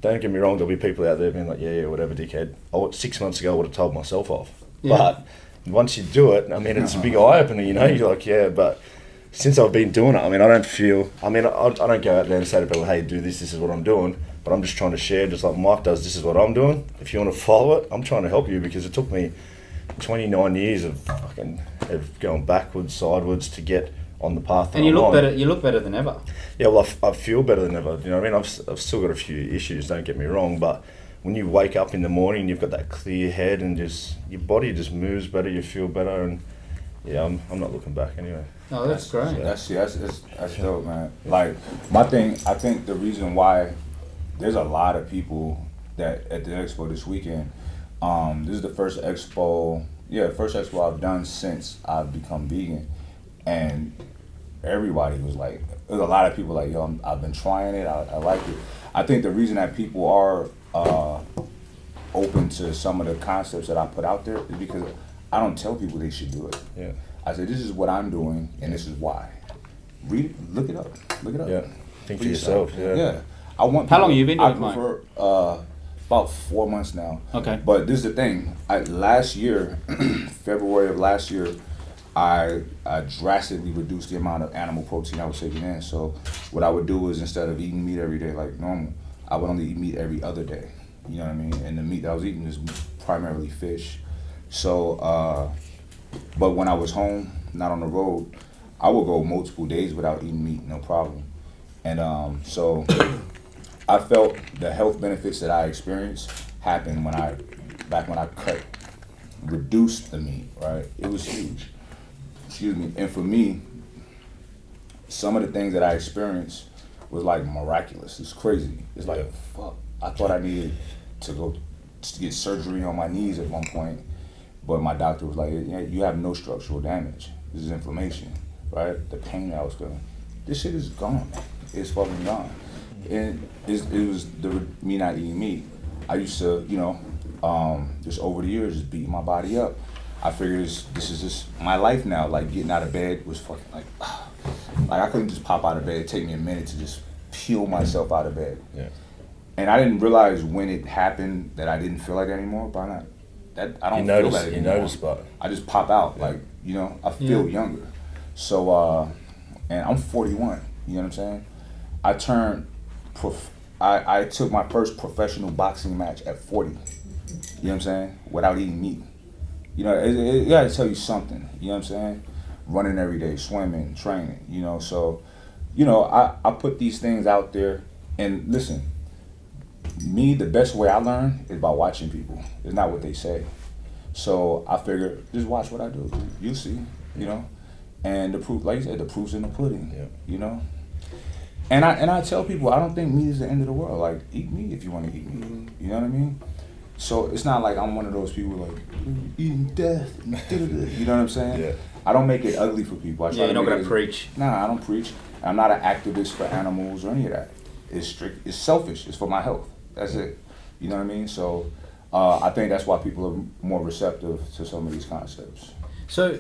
don't get me wrong, there'll be people out there being like, yeah, whatever, dickhead. 6 months ago I would have told myself off. But once you do it, I mean, it's a big eye-opener, you know, you're like, yeah, but since I've been doing it, I mean, I don't go out there and say to people, hey, do this is what I'm doing, but I'm just trying to share, just like Mike does, this is what I'm doing. If you want to follow it, I'm trying to help you, because it took me 29 years of going backwards, sideways to get on the path that and you I'm look on. better. You look better than ever. Yeah, well, I feel better than ever. You know what I mean? I've still got a few issues. Don't get me wrong, but when you wake up in the morning, you've got that clear head, and just your body just moves better. You feel better, and yeah, I'm not looking back anyway. Oh, that's great. That's dope, man. Like, my thing, I think the reason why there's a lot of people that at the expo this weekend. This is the first expo I've done since I've become vegan, and everybody was like, there's a lot of people like, yo, I've been trying it, I like it. I think the reason that people are open to some of the concepts that I put out there is because I don't tell people they should do it. Yeah. I say, this is what I'm doing, and this is why. Read it, look it up. Yeah. Think for yourself. Yeah. I want. How long have you been doing it, I prefer about 4 months now. Okay. But this is the thing. Last year, February of last year, I drastically reduced the amount of animal protein I was taking in. So what I would do is, instead of eating meat every day like normal, I would only eat meat every other day. You know what I mean? And the meat that I was eating is primarily fish. So, but when I was home, not on the road, I would go multiple days without eating meat, no problem. And so I felt the health benefits that I experienced happened back when I reduced the meat, right? It was huge. Excuse me. And for me, some of the things that I experienced was like miraculous. It's crazy. It's like, fuck. I thought I needed to go to get surgery on my knees at one point, but my doctor was like, yeah, you have no structural damage. This is inflammation, right? The pain that I was feeling. This shit is gone. It's fucking gone. And it was me not eating meat. I used to, just over the years, just beating my body up. I figured this is just my life now. Like, getting out of bed was fucking like I couldn't just pop out of bed. It'd take me a minute to just peel myself out of bed. Yeah. And I didn't realize when it happened that I didn't feel like that anymore. But I don't feel that anymore. You notice, but I just pop out, I feel younger. So, and I'm 41. You know what I'm saying? I turned. I took my first professional boxing match at 40. You know what I'm saying? Without eating meat. It gotta tell you something. You know what I'm saying? Running every day, swimming, training. So, I put these things out there, and listen. Me, the best way I learn is by watching people. It's not what they say. So I figured, just watch what I do. You'll see, And the proof, like you said, the proof's in the pudding. Yeah. And I tell people, I don't think meat is the end of the world. Like, eat meat if you want to eat meat. Mm-hmm. You know what I mean? So it's not like I'm one of those people like eating death. You know what I'm saying? Yeah. I don't make it ugly for people. You're not gonna preach. Nah, I don't preach. I'm not an activist for animals or any of that. It's selfish. It's for my health. That's it. You know what I mean? So I think that's why people are more receptive to some of these concepts. So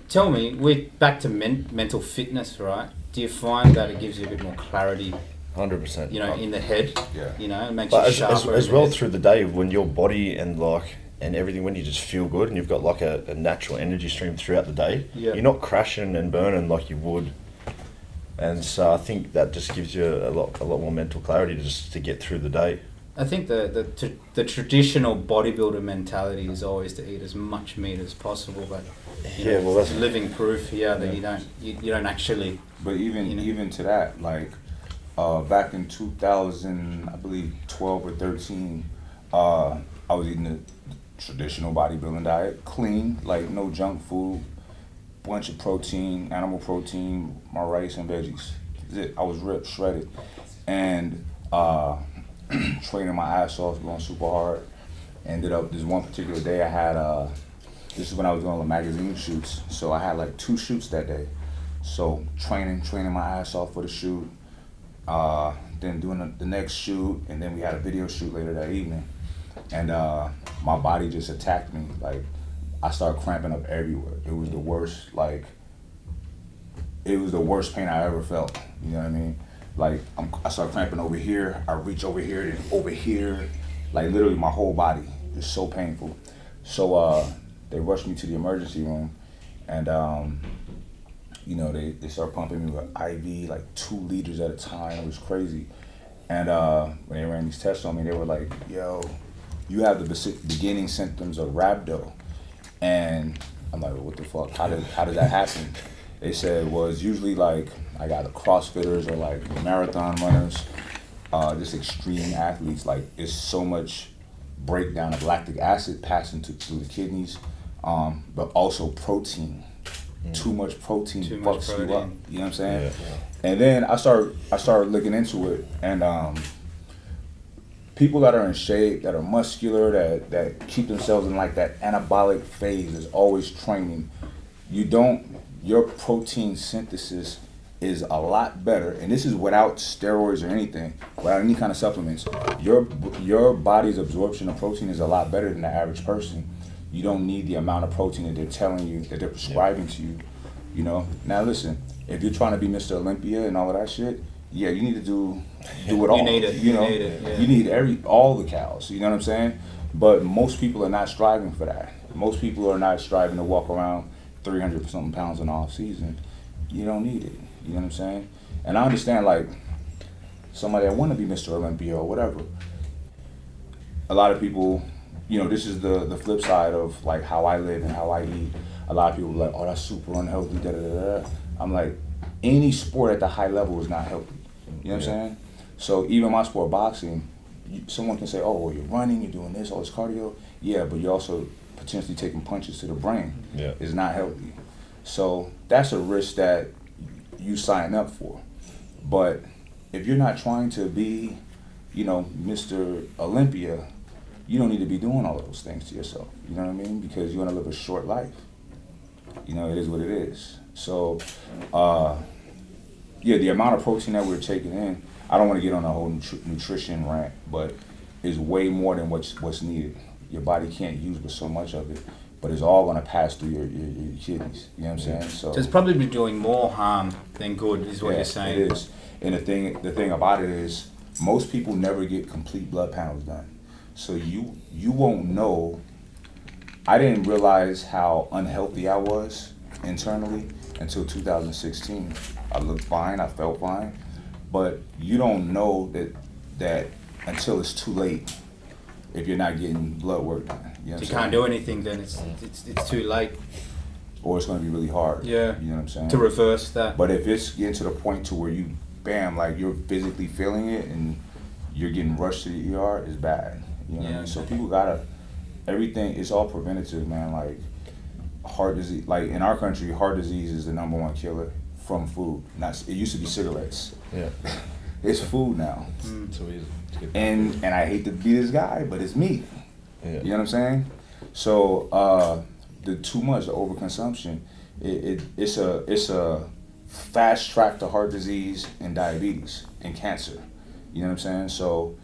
tell me, we're back to mental fitness, right? Do you find that it gives you a bit more clarity? 100%. In the head. Yeah. It makes but you sharper. as well through the day, when your body and everything, when you just feel good and you've got like a natural energy stream throughout the day, you're not crashing and burning like you would. And so I think that just gives you a lot more mental clarity to get through the day. I think the traditional bodybuilder mentality is always to eat as much meat as possible, but that's living proof that you don't actually. But even to that, like back in 2000, I believe 12 or 13, I was eating the traditional bodybuilding diet, clean, like no junk food. Bunch of protein, animal protein, my rice and veggies. That's it. I was ripped, shredded, and training my ass off, going super hard. Ended up this one particular day I had this is when I was doing the magazine shoots, so I had like 2 shoots that day. So training my ass off for the shoot, then doing the next shoot, and then we had a video shoot later that evening, and my body just attacked me. Like, I started cramping up everywhere. It was the worst, it was the worst pain I ever felt. You know what I mean? Like, I started cramping over here, I reach over here, then over here. Like, literally my whole body is so painful. So they rushed me to the emergency room, and they started pumping me with IV, like 2 liters at a time. It was crazy. And when they ran these tests on me, they were like, yo, you have the beginning symptoms of rhabdo. And I'm like, what the fuck? How does that happen? They said, well, it's usually like I got the CrossFitters or like marathon runners, just extreme athletes. Like, it's so much breakdown of lactic acid passing through the kidneys, but also protein. Too much protein fucks you up. You know what I'm saying? Yeah. And then I started looking into it, and people that are in shape, that are muscular, that keep themselves in like that anabolic phase, is always training. Your protein synthesis is a lot better, and this is without steroids or anything, without any kind of supplements. Your body's absorption of protein is a lot better than the average person. You don't need the amount of protein that they're telling you, that they're prescribing to you. You know. Now listen, if you're trying to be Mr. Olympia and all of that shit, yeah, you need to do it all. You need it. You know, need it, yeah. you need all the cows. You know what I'm saying? But most people are not striving for that. Most people are not striving to walk around 300 something pounds in off season. You don't need it. You know what I'm saying? And I understand, like, somebody that want to be Mr. Olympia or whatever. A lot of people, you know, this is the flip side of, like, how I live and how I eat. A lot of people are like, oh, that's super unhealthy, da-da-da-da. I'm like, any sport at the high level is not healthy. You know what I'm saying? So even my sport, boxing, someone can say, oh, well, you're running, you're doing this, all this cardio. Yeah, but you're also potentially taking punches to the brain. Yeah. It's not healthy. So that's a risk that you sign up for. But if you're not trying to be, you know, Mr. Olympia, you don't need to be doing all of those things to yourself. You know what I mean? Because you want to live a short life. You know, it is what it is. So, yeah, the amount of protein that we're taking in, I don't want to get on a whole nutrition rant, but is way more than what's needed. Your body can't use but so much of it, but it's all going to pass through your kidneys. You know what I'm saying? So it's probably doing more harm than good, is what you're saying. It is. And the thing about it is, most people never get complete blood panels done. So you won't know. I didn't realize how unhealthy I was internally until 2016. I looked fine, I felt fine, but you don't know that until it's too late if you're not getting blood work done. You know what You I'm can't saying? do anything, then it's too late. Or it's going to be really hard. Yeah. You know what I'm saying? To reverse that. But if it's getting to the point to where you, bam, like you're physically feeling it and you're getting rushed to the ER, it's bad. You know what I mean? So people gotta, everything, it's all preventative, man. Like heart disease, like in our country, heart disease is the #1 killer from food. It used to be cigarettes. Yeah. It's food now. So easy to get And I hate to be this guy, but it's meat. Yeah. You know what I'm saying? So the too much, the overconsumption, it's a fast track to heart disease and diabetes and cancer. You know what I'm saying? So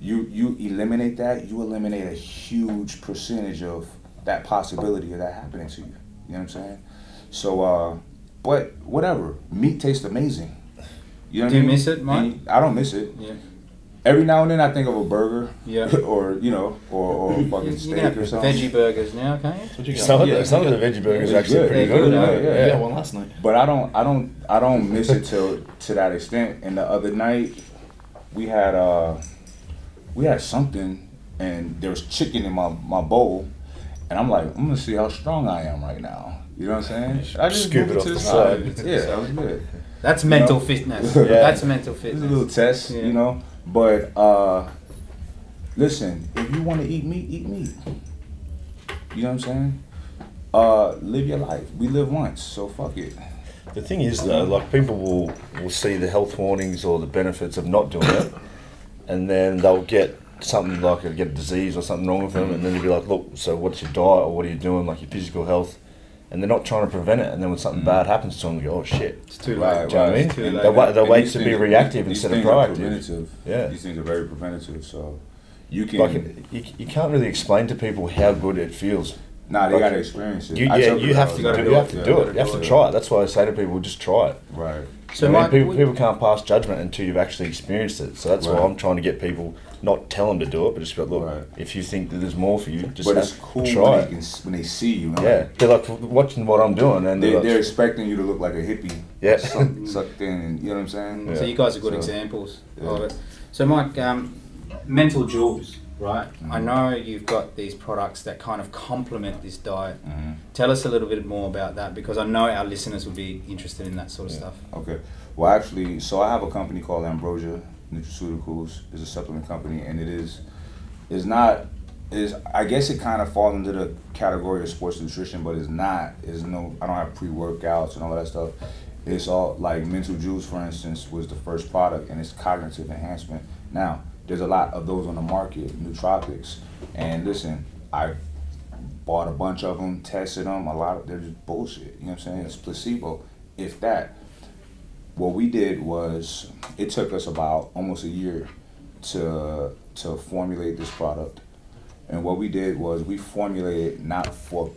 you eliminate that, you eliminate a huge percentage of that possibility of that happening to you. You know what I'm saying? So but whatever, meat tastes amazing. You know what Do I you mean? miss it, Mike? I don't miss it. Yeah. Every now and then I think of a burger, Yeah. or you know, or a fucking You steak can have or something. veggie burgers now, can't you? What you got? Some of Yeah. the veggie burgers It's are actually good. pretty They're good. good, yeah. I got one last night. But I don't miss it to that extent. And the other night we had something, and there was chicken in my bowl, and I'm like, I'm gonna see how strong I am right now. You know what I'm saying? I just Scoop moved it to off the the side. side. Yeah, that was good. That's mental know? fitness. Yeah. That's mental It's fitness. a little test, Yeah. you know. But listen, if you want to eat meat, eat meat. You know what I'm saying? Live your life. We live once, so fuck it. The thing is though, like people will see the health warnings or the benefits of not doing it, and then they'll get something like get a disease or something wrong with them, and then they'll be like, look, so what's your diet or what are you doing, like your physical health, and they're not trying to prevent it, and then when something bad happens to them, they go, oh shit. It's too Right, late. Do you know what I mean? It's too late. They'll And wait these to be things- reactive these instead of things are proactive. preventative. Yeah. These things are very preventative, so you can. Like you can't really explain to people how good it feels. Nah, they like- gotta experience it. You I tell you people have that to all the do time. it. You have to Yeah. do it. You have to try it. That's why I say to people, just try it. Right. So I mean, Mike, people can't pass judgment until you've actually experienced it. So that's why Right. I'm trying to get people, not tell them to do it, but just be like, look, Right. if you think that there's more for you, just But it's cool try when it. when they see you. Man. Yeah, they're like watching what I'm doing, and They're like, expecting you to look like a hippie. Yeah. Sucked in. You know what I'm saying? Yeah. So you guys are good So, examples yeah. of it. So Mike, mental jewels, right? I Mhm. know you've got these products that kind of complement this diet. Mhm. Tell us a little bit more about that, because I know our listeners will be interested in that sort of stuff. Okay. Well, actually, so I have a company called Ambrosia Nutriceuticals. It's a supplement company, and I guess it kind of falls into the category of sports nutrition, but it's not. I don't have pre-workouts and all that stuff. It's all like Mental Juice, for instance, was the first product, and it's cognitive enhancement. Now, there's a lot of those on the market, nootropics, and listen, I bought a bunch of them, tested them. They're just bullshit. You know what I'm saying? It's placebo, if that. what we did was, it took us about almost a year to formulate this product. And what we did was we formulated not for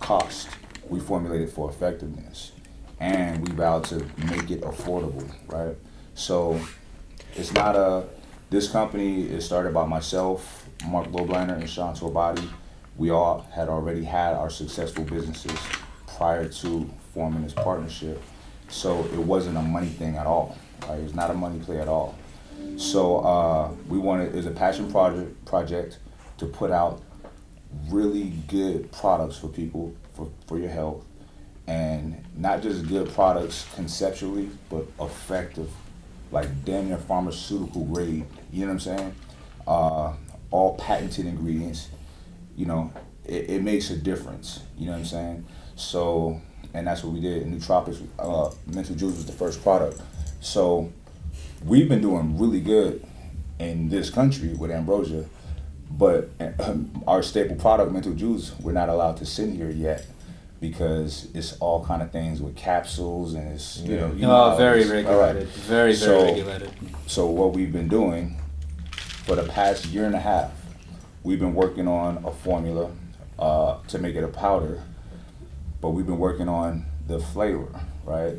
cost, we formulated for effectiveness. And we vowed to make it affordable, right? So it's not this company is started by myself, Mark Loblander, and Sean Torbati. We all had already had our successful businesses prior to forming this partnership. So it wasn't a money thing at all, right? It's not a money play at all. So it was a passion project to put out really good products for people, for your health. And not just good products conceptually, but effective, like damn near pharmaceutical grade, you know what I'm saying? All patented ingredients, you know, it makes a difference, you know what I'm saying? So, and that's what we did. Nootropics, Mental Juice was the first product. So we've been doing really good in this country with Ambrosia, but our staple product, Mental Juice, we're not allowed to send here yet, because it's all kind of things with capsules, and it's, you know very regulated, very regulated. So what we've been doing for the past year and a half, we've been working on a formula to make it a powder, but we've been working on the flavor, right?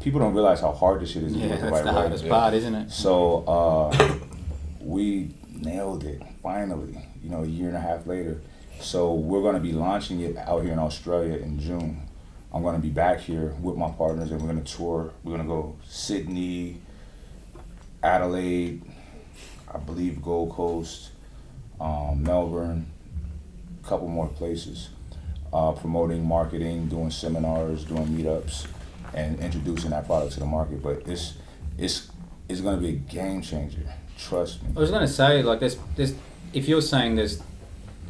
People don't realize how hard this shit is. Yeah, that's the hardest part, isn't it? So we nailed it finally, you know, a year and a half later. So we're going to be launching it out here in Australia in June. I'm going to be back here with my partners, and we're going to tour. We're going to go Sydney, Adelaide, I believe Gold Coast, Melbourne, a couple more places, promoting, marketing, doing seminars, doing meetups, and introducing that product to the market. But it's going to be a game changer. Trust me. I was going to say, like, there's if you're saying there's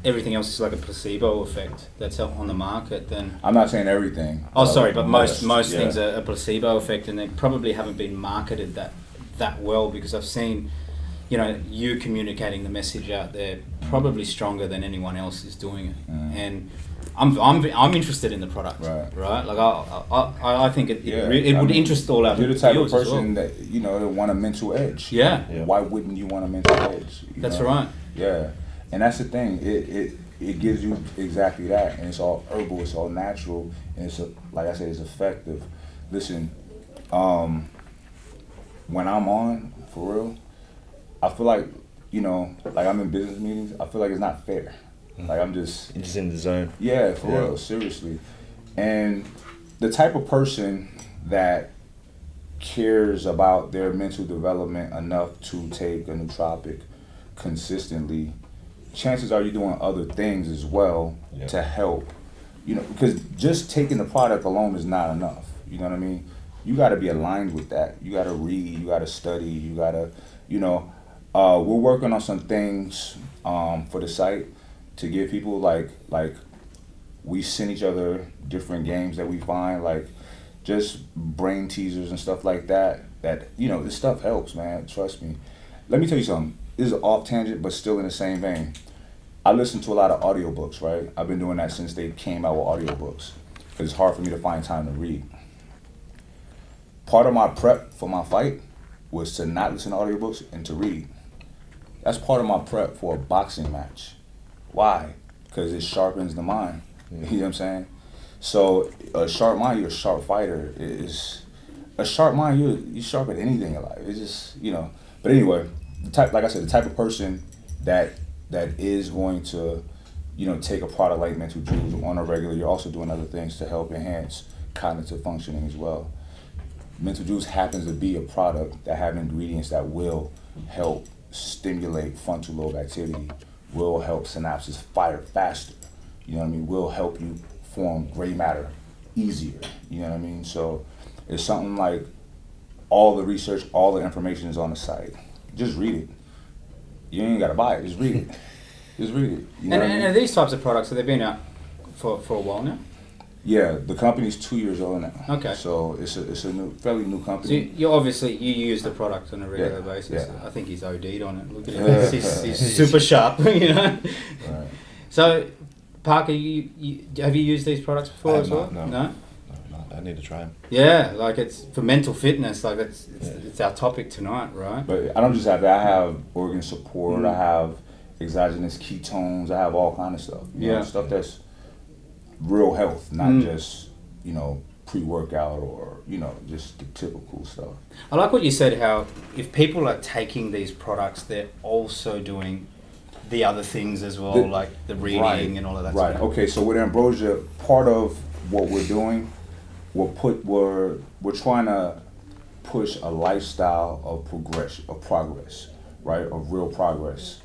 everything else is like a placebo effect that's on the market, then I'm not saying everything. Oh, sorry, but most things are a placebo effect, and they probably haven't been marketed that well, because I've seen, you know, you communicating the message out there probably stronger than anyone else is doing it, and I'm interested in the product, right? Like I think it would interest all our. You're the type of viewers person that, you know, that want a mental edge. Yeah. Why wouldn't you want a mental edge? That's right. Yeah. And that's the thing. It gives you exactly that, and it's all herbal, it's all natural, and it's like I said, it's effective. Listen, when I'm on, for real, I feel like, you know, like I'm in business meetings, I feel like it's not fair. Like I'm just... You're just in the zone. Yeah, for real, seriously. And the type of person that cares about their mental development enough to take a nootropic consistently, chances are you're doing other things as well to help. You know, because just taking the product alone is not enough. You know what I mean? You got to be aligned with that. You got to read, you got to study, you got to, you know, we're working on some things for the site to give people, like we send each other different games that we find, like just brain teasers and stuff like that, you know, this stuff helps, man. Trust me. Let me tell you something. This is off tangent, but still in the same vein. I listen to a lot of audiobooks, right? I've been doing that since they came out with audiobooks, because it's hard for me to find time to read. Part of my prep for my fight was to not listen to audiobooks and to read. That's part of my prep for a boxing match. Why? Because it sharpens the mind. You know what I'm saying? So a sharp mind, you're a sharp fighter. A sharp mind, you're sharp at anything in life. It's just, you know. But anyway, like I said, the type of person that is going to, you know, take a product like Mental Juice on a regular, you're also doing other things to help enhance cognitive functioning as well. Mental Juice happens to be a product that have ingredients that will help stimulate frontal lobe activity, will help synapses fire faster, you know what I mean, will help you form gray matter easier, you know what I mean? So it's something like all the research, all the information is on the site. Just read it. You ain't got to buy it, just read it. Just read it. You know and are these types of products, have they been out for a while now? Yeah, the company's 2 years old now. Okay. So it's a fairly new company. So you use the product on a regular basis. Yeah. I think he's OD'd on it. Look at him. He's super sharp, you know. Right. So, Parker, you have you used these products before as well? No. No? Not I need to try them. Yeah, like it's for mental fitness. Like it's our topic tonight, right? But I don't just have that. I have organ support. I have exogenous ketones. I have all kind of stuff. You know, stuff that's real health, not just, you know, pre-workout or, you know, just the typical stuff. I like what you said, how if people are taking these products, they're also doing the other things as well, like the reading and all of that stuff. Okay, so with Ambrosia, part of what we're doing, we're trying to push a lifestyle of progress, right? Of real progress.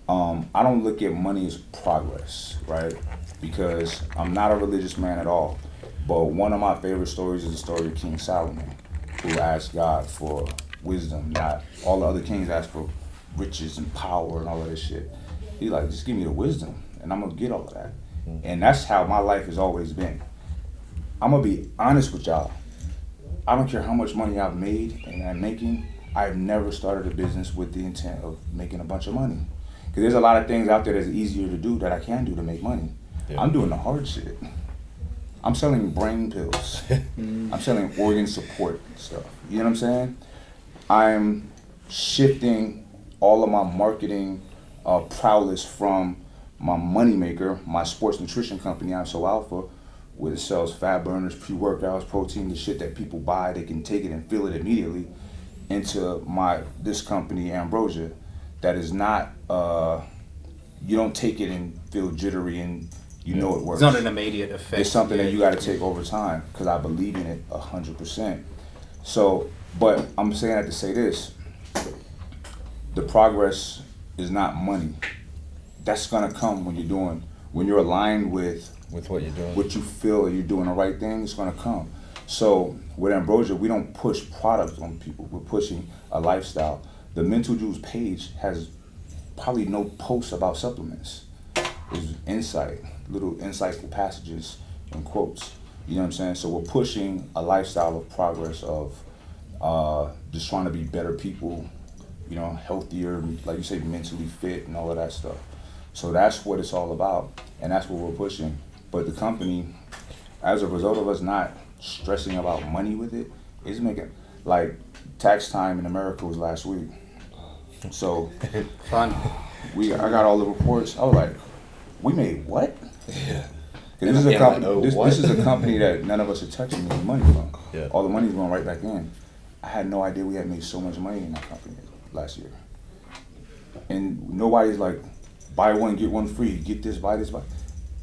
I don't look at money as progress, right? Because I'm not a religious man at all. But one of my favorite stories is the story of King Solomon, who asked God for wisdom. Not all the other kings asked for riches and power and all of this shit. He's like, just give me the wisdom and I'm gonna get all of that. And that's how my life has always been. I'm gonna be honest with y'all. I don't care how much money I've made and I'm making, I've never started a business with the intent of making a bunch of money. Because there's a lot of things out there that's easier to do that I can do to make money. Yeah. I'm doing the hard shit. I'm selling brain pills. I'm selling organ support stuff. You know what I'm saying? I'm shifting all of my marketing prowess from my moneymaker, my sports nutrition company, I'm So Alpha, where it sells fat burners, pre-workouts, protein, the shit that people buy, they can take it and feel it immediately, into this company, Ambrosia, that is not, you don't take it and feel jittery and you know it works. It's not an immediate effect. It's something that you got to take over time, because I believe in it 100%. So, but I'm saying that to say this, the progress is not money. That's gonna come when you're aligned with what you're doing, what you feel you're doing the right thing, it's gonna come. So with Ambrosia, we don't push products on people, we're pushing a lifestyle. The Mental Jews page has probably no posts about supplements. There's little insightful passages and quotes. You know what I'm saying? So we're pushing a lifestyle of progress, of just trying to be better people, you know, healthier, like you say, mentally fit and all of that stuff. So that's what it's all about, and that's what we're pushing. But the company, as a result of us not stressing about money with it, is making, like, tax time in America was last week. So fun. I got all the reports. I was like, we made what? Yeah. This is a company. This is a company that none of us are touching any money from. Yeah. All the money's going right back in. I had no idea we had made so much money in that company last year. And nobody's like, buy one get one free. Get this, buy this, buy.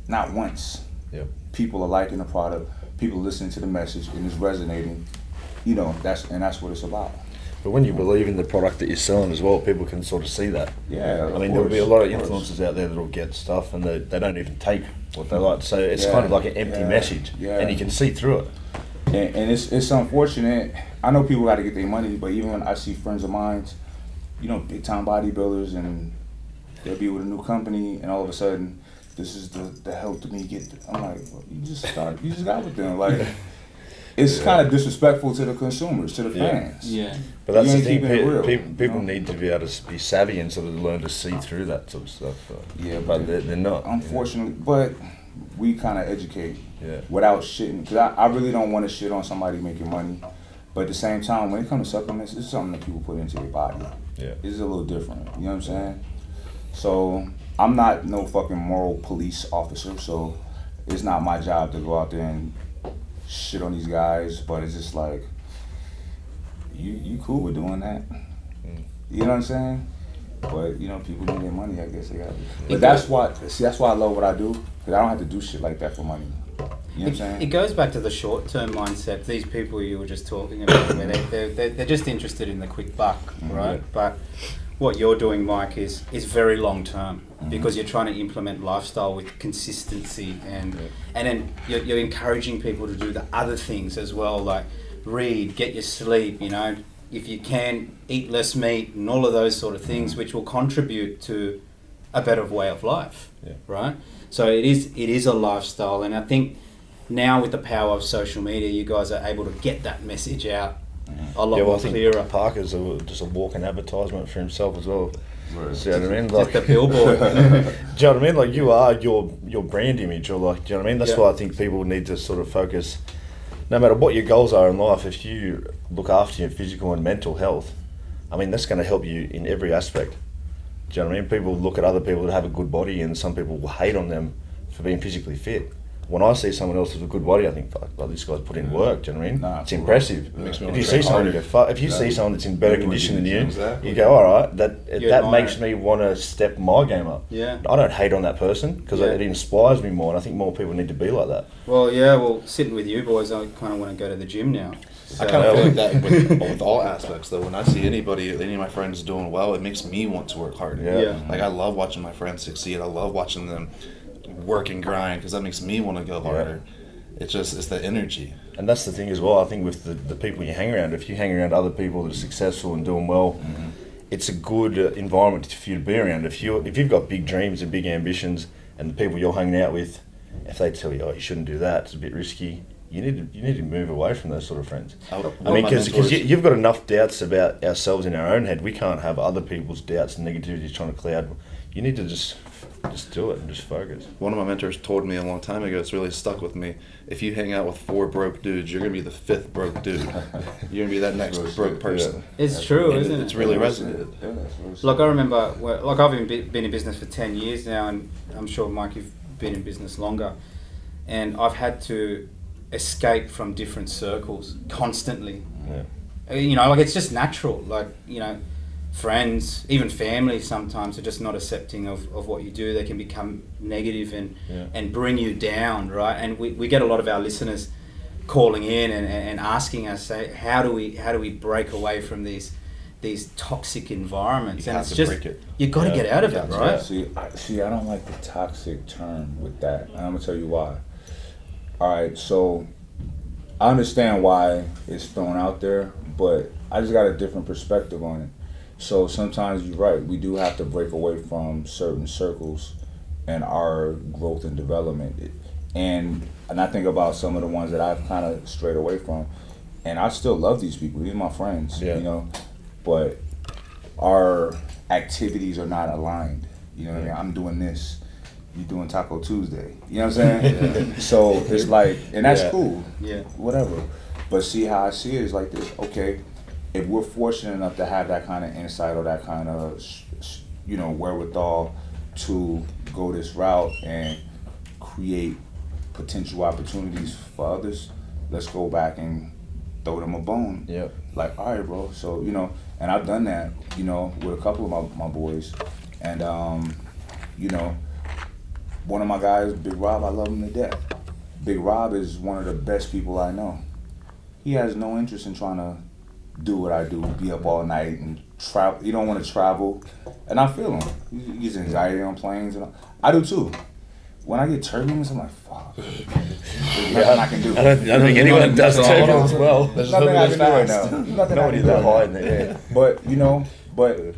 Not once. Yep. People are liking the product. People are listening to the message, and it's resonating. You know, that's what it's about. But when you believe in the product that you're selling as well, people can sort of see that. Yeah, I mean, there'll be a lot of influencers out there that'll get stuff and they don't even take what they like to say. It's kind of like an empty message, and you can see through it. And it's unfortunate. I know people got to get their money, but even when I see friends of mine, you know, big time bodybuilders, and they'll be with a new company, and all of a sudden, this is the help to me get. I'm like, well, you just got with them, like. It's kind of disrespectful to the consumers, to the fans. Yeah. But that's the thing, people need to be able to be savvy and sort of learn to see through that sort of stuff. Yeah, but they're not. Unfortunately, but we kind of educate without shitting. Because I really don't want to shit on somebody making money. But at the same time, when it comes to supplements, it's something that people put into their body. Yeah. It's a little different, you know what I'm saying? So I'm not no fucking moral police officer, so it's not my job to go out there and shit on these guys, but it's just like, you cool with doing that? You know what I'm saying? But you know, people need their money, I guess they got to. But that's why I love what I do, because I don't have to do shit like that for money. You know what I'm saying? It goes back to the short-term mindset. These people you were just talking about, where they're just interested in the quick buck, right? But what you're doing, Mike, is very long-term, because you're trying to implement lifestyle with consistency, and then you're encouraging people to do the other things as well, like read, get your sleep, you know, if you can, eat less meat, and all of those sort of things, which will contribute to a better way of life, right? So it is a lifestyle, and I think now with the power of social media, you guys are able to get that message out a lot more clearer. Parker's just a walking advertisement for himself as well. Right. See what I mean? Like the billboard. Do you know what I mean? Like, you are your brand image, or like, do you know what I mean? That's why I think people need to sort of focus no matter what your goals are in life, if you look after your physical and mental health, I mean, that's going to help you in every aspect. Do you know what I mean? People look at other people that have a good body, and some people will hate on them for being physically fit. When I see someone else with a good body, I think, fuck, well, this guy's put in work. Do you know what I mean? Nah, it's impressive. It makes me If wanna you train see someone, harder. you go, if you see someone that's in better Maybe condition when than you you, Exactly. you go, all right, that admire makes it. me want to step my game up. Yeah. I don't hate on that person because Yeah. it inspires me more, and I think more people need to be like that. Well, sitting with you boys, I kind of want to go to the gym now. I kind of feel like that with all aspects, though. When I see any of my friends doing well, it makes me want to work harder. Yeah. Like, I love watching my friends succeed. I love watching them work and grind because that makes me want to go harder. It's the energy. And that's the thing as well. I think with the people you hang around, if you hang around other people that are successful and doing well, it's a good environment for you to be around. If you've got big dreams and big ambitions, and the people you're hanging out with, if they tell you, oh, you shouldn't do that, it's a bit risky, you need to move away from those sort of friends. I mean, because you've got enough doubts about ourselves in our own head. We can't have other people's doubts and negativity trying to cloud. You need to just do it and just focus. One of my mentors told me a long time ago, it's really stuck with me, if you hang out with 4 broke dudes, you're going to be the 5th broke dude. You're going to be that next broke person. It's true, isn't it? It's really resonated. Yeah, that's what it's Like, I remember, like, I've been in business for 10 years now, and I'm sure, Mike, you've been in business longer. And I've had to escape from different circles constantly. Yeah. You know, like, it's just natural. Like, you know, friends, even family sometimes are just not accepting of what you do. They can become negative and bring you down, right? And we get a lot of our listeners calling in and asking us, say, how do we break away from these toxic environments? You And have it's to just, break it. you got to get out of it, right? See, I don't like the toxic term with that, and I'm gonna tell you why. All right, so I understand why it's thrown out there, but I just got a different perspective on it. So sometimes you're right, we do have to break away from certain circles and our growth and development. And I think about some of the ones that I've kind of strayed away from, and I still love these people. These are my friends, you know, but our activities are not aligned. You know what I mean? I'm doing this, you doing Taco Tuesday. You know what I'm saying? So it's like, and that's cool. Yeah. Whatever. But see how I see it is like this. Okay, if we're fortunate enough to have that kind of insight or that kind of, you know, wherewithal to go this route and create potential opportunities for others, let's go back and throw them a bone. Yep. Like, all right, bro. So, you know, and I've done that, you know, with a couple of my boys. And, you know, one of my guys, Big Rob, I love him to death. Big Rob is one of the best people I know. He has no interest in trying to do what I do, be up all night and travel. He don't want to travel. And I feel him. He gets anxiety on planes. And I do too. When I get turbulence, I'm like, fuck. There's nothing I can do. I don't think anyone does turbulence well. There's nothing I can do right now. Nothing I can do that high right in now. the air. But, you know,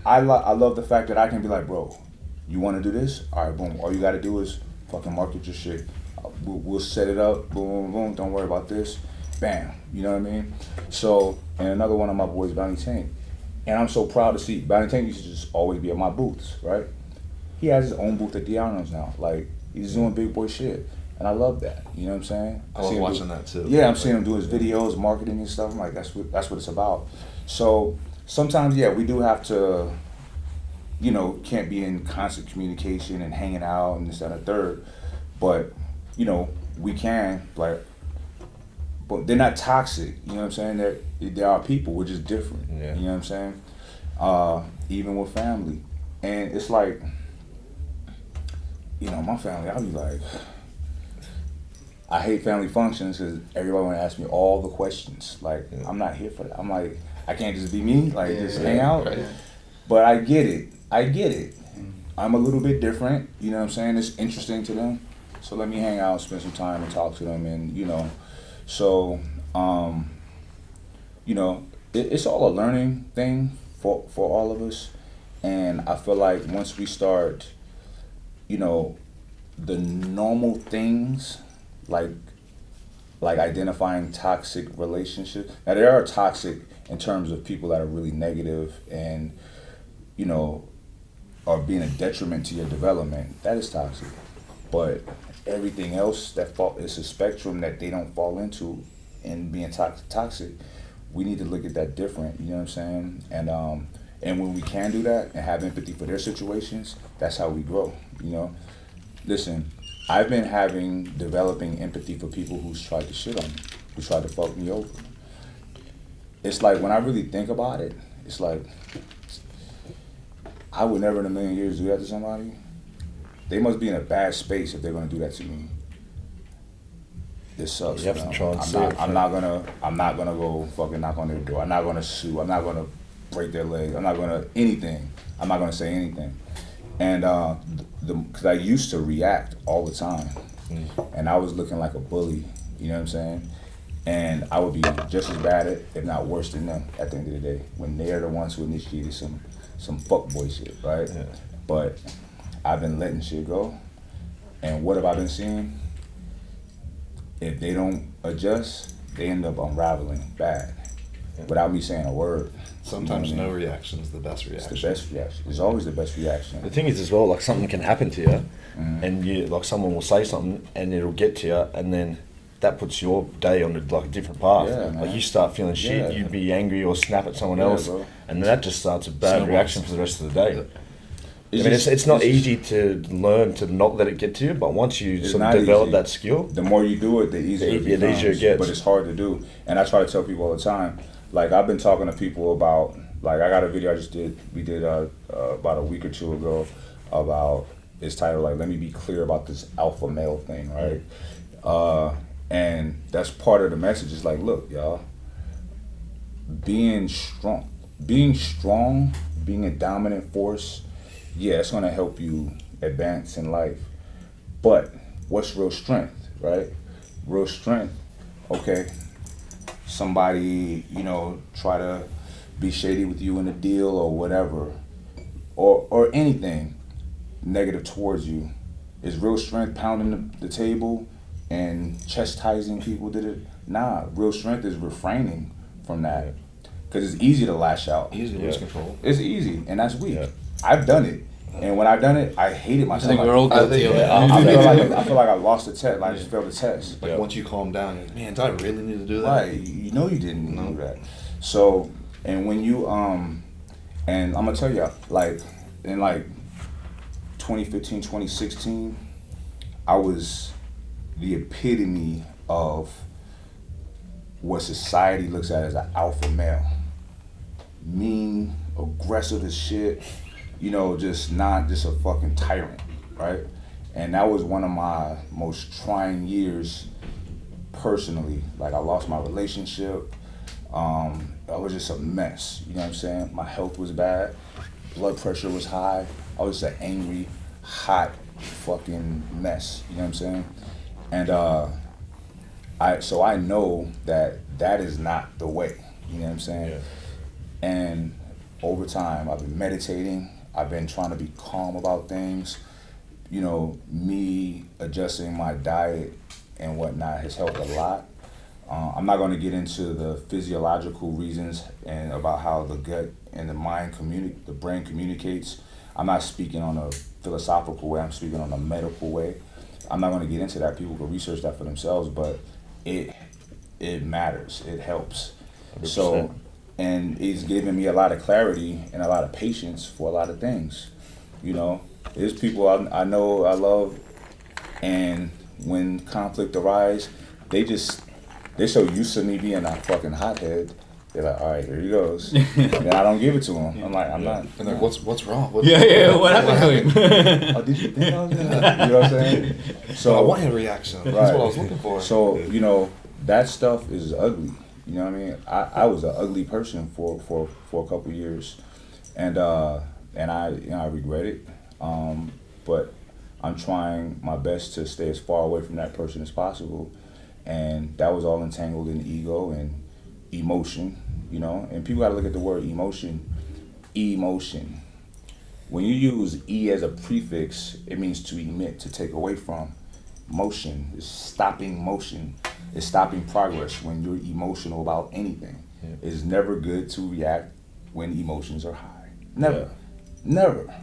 I love the fact that I can be like, bro, you want to do this? All right, boom. All you got to do is fucking market your shit. We'll set it up. Boom, boom, boom. Don't worry about this. Bam. You know what I mean? So, and another one of my boys, Bounty Tank. And I'm so proud to see, Bounty Tank used to just always be at my booths, right? He has his own booth at Deano's now. Like, he's doing big boy shit. And I love that. You know what I'm saying? I love watching that too. Yeah, I'm seeing him do his videos, marketing and stuff. I'm like, that's what it's about. So sometimes, yeah, we do have to, you know, can't be in constant communication and hanging out and this, that, and the third. But, you know, we can, like, but they're not toxic. You know what I'm saying? They are people. We're just different. Yeah. You know what I'm saying? Even with family. And it's like, you know, my family, I'll be like, I hate family functions because everybody want to ask me all the questions. Like, I'm not here for that. I'm like, I can't just be me, like, just hang out. Right. But I get it. I'm a little bit different, you know what I'm saying? It's interesting to them. So let me hang out, spend some time and talk to them and, you know. So, you know, it's all a learning thing for all of us. And I feel like once we start, you know, the normal things, like identifying toxic relationships. Now, there are toxic in terms of people that are really negative and, you know, are being a detriment to your development. That is toxic. But everything else it's a spectrum that they don't fall into and being toxic, we need to look at that different, you know what I'm saying? And when we can do that and have empathy for their situations, that's how we grow, you know? Listen, I've been developing empathy for people who's tried to shit on me, who tried to fuck me over. It's like, when I really think about it, it's like, I would never in a million years do that to somebody. They must be in a bad space if they're gonna do that to me. This sucks. You have to try and I'm not gonna go fucking knock on their door. I'm not gonna sue. I'm not gonna break their legs. I'm not gonna anything. I'm not gonna say anything. And because I used to react all the time, and I was looking like a bully. You know what I'm saying? And I would be just as bad at, if not worse than them, at the end of the day, when they're the ones who initiated some fuckboy shit, right? Yeah. But I've been letting shit go, and what have I been seeing? If they don't adjust, they end up unraveling bad, without me saying a word. Sometimes no reaction is the best reaction. It's the best reaction. It's always the best reaction. The thing is as well, like something can happen to you, and you like someone will say something, and it'll get to you, and then that puts your day on like a different path. Yeah, man. Like you start feeling shit, you'd be angry or snap at someone else, bro. and then that just starts a bad reaction for the rest of the day. It's not easy to learn to not let it get to you, but once you sort of develop that skill, the more you do it, the easier it becomes. The easier it gets. But it's hard to do. And I try to tell people all the time, like I've been talking to people about, like I got a video we did about a week or two ago about, it's titled like, let me be clear about this alpha male thing, right? And that's part of the message. Is like, look, y'all, being strong, being a dominant force, yeah, it's gonna help you advance in life. But what's real strength, right? Real strength, okay, somebody, try to be shady with you in a deal or whatever, or anything negative towards you. Is real strength pounding the table and chastising people? Nah, real strength is refraining from that. Because it's easy to lash out. Easy to lose control. It's easy, and that's weak. Yeah. I've done it. And when I've done it, I hated myself. I think we're all guilty of it. I feel like I lost the test. Like I just failed the test. Like once you calm down, you're like, man, did I really need to do that? Right. You know you didn't need to do that. So, and when you, and I'm going to tell you, like, in like 2015, 2016, I was the epitome of what society looks at as an alpha male. Mean, aggressive as shit, just not just a fucking tyrant, right? And that was one of my most trying years personally. Like I lost my relationship. I was just a mess, you know what I'm saying? My health was bad, blood pressure was high. I was an angry, hot fucking mess, you know what I'm saying? And I know that is not the way, you know what I'm saying? Yeah. And over time, I've been meditating. I've been trying to be calm about things. Me adjusting my diet and whatnot has helped a lot. I'm not going to get into the physiological reasons and about how the gut and the mind the brain communicates. I'm not speaking on a philosophical way. I'm speaking on a medical way. I'm not going to get into that. People can research that for themselves, but it matters. It helps. 100%. So, and it's given me a lot of clarity and a lot of patience for a lot of things. There's people I know, I love, and when conflict arises, they're so used to me being a fucking hothead. They're like, all right, here he goes. And I don't give it to him. I'm like, I'm not. And they're like, what's wrong? What happened to him? Oh, did you think I was gonna? You know what I'm saying? So I wanted a reaction. That's what I was looking for. So, that stuff is ugly. You know what I mean? I was an ugly person for a couple years, and I regret it. But I'm trying my best to stay as far away from that person as possible, and that was all entangled in ego and emotion. And people got to look at the word emotion. Emotion. When you use E as a prefix, it means to emit, to take away from. Motion is stopping motion. It's stopping progress when you're emotional about anything. Yeah. It's never good to react when emotions are high. Never. Yeah. Never.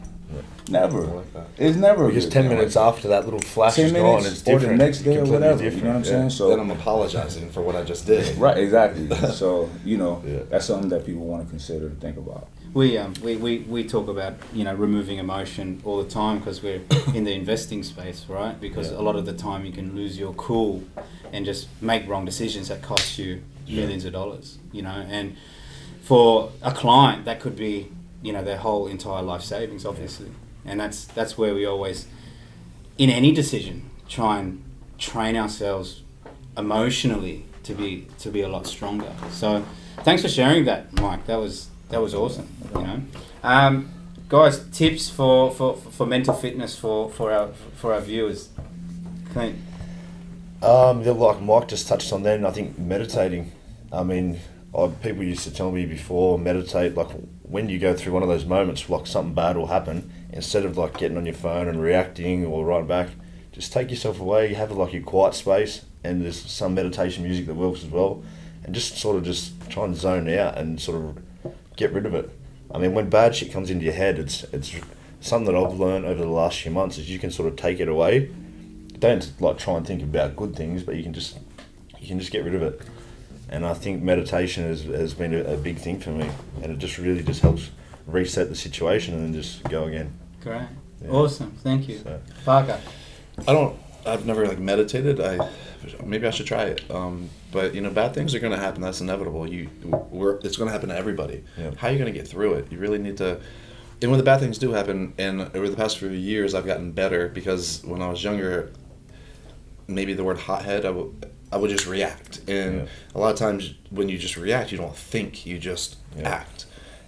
Never. I like that. It's never Because good, 10 man. minutes after that little flash 10 is gone, minutes it's or different. the next day or completely whatever. You different. know what I'm saying? So Then I'm apologizing for what I just did. right, exactly. So Yeah. that's something that people want to consider and think about. We talk about removing emotion all the time because we're in the investing space, right? Because a lot of the time you can lose your cool and just make wrong decisions that cost you millions of dollars, and for a client that could be their whole entire life savings, obviously. And that's where we always, in any decision, try and train ourselves emotionally to be a lot stronger. So thanks for sharing that, Mike. That was awesome. Guys, tips for mental fitness for our viewers. CLINT. Like Mike just touched on then, I think meditating. I mean, people used to tell me before, meditate, like when you go through one of those moments, like something bad will happen, instead of like getting on your phone and reacting or writing back, just take yourself away, have like your quiet space, and there's some meditation music that works as well, and just sort of just try and zone out and sort of get rid of it. I mean, when bad shit comes into your head, it's something that I've learned over the last few months is you can sort of take it away. Don't like try and think about good things, but you can just get rid of it. And I think meditation has been a big thing for me, and it just really just helps reset the situation and then just go again. Great. Yeah. Awesome. Thank you. So. Parker. I've never meditated. Maybe I should try it. But bad things are going to happen. That's inevitable. It's going to happen to everybody. Yeah. How are you going to get through it? You really need to. And when the bad things do happen, and over the past few years, I've gotten better because when I was younger, maybe the word hothead, I would just react. And a lot of times when you just react, you don't think, you just act.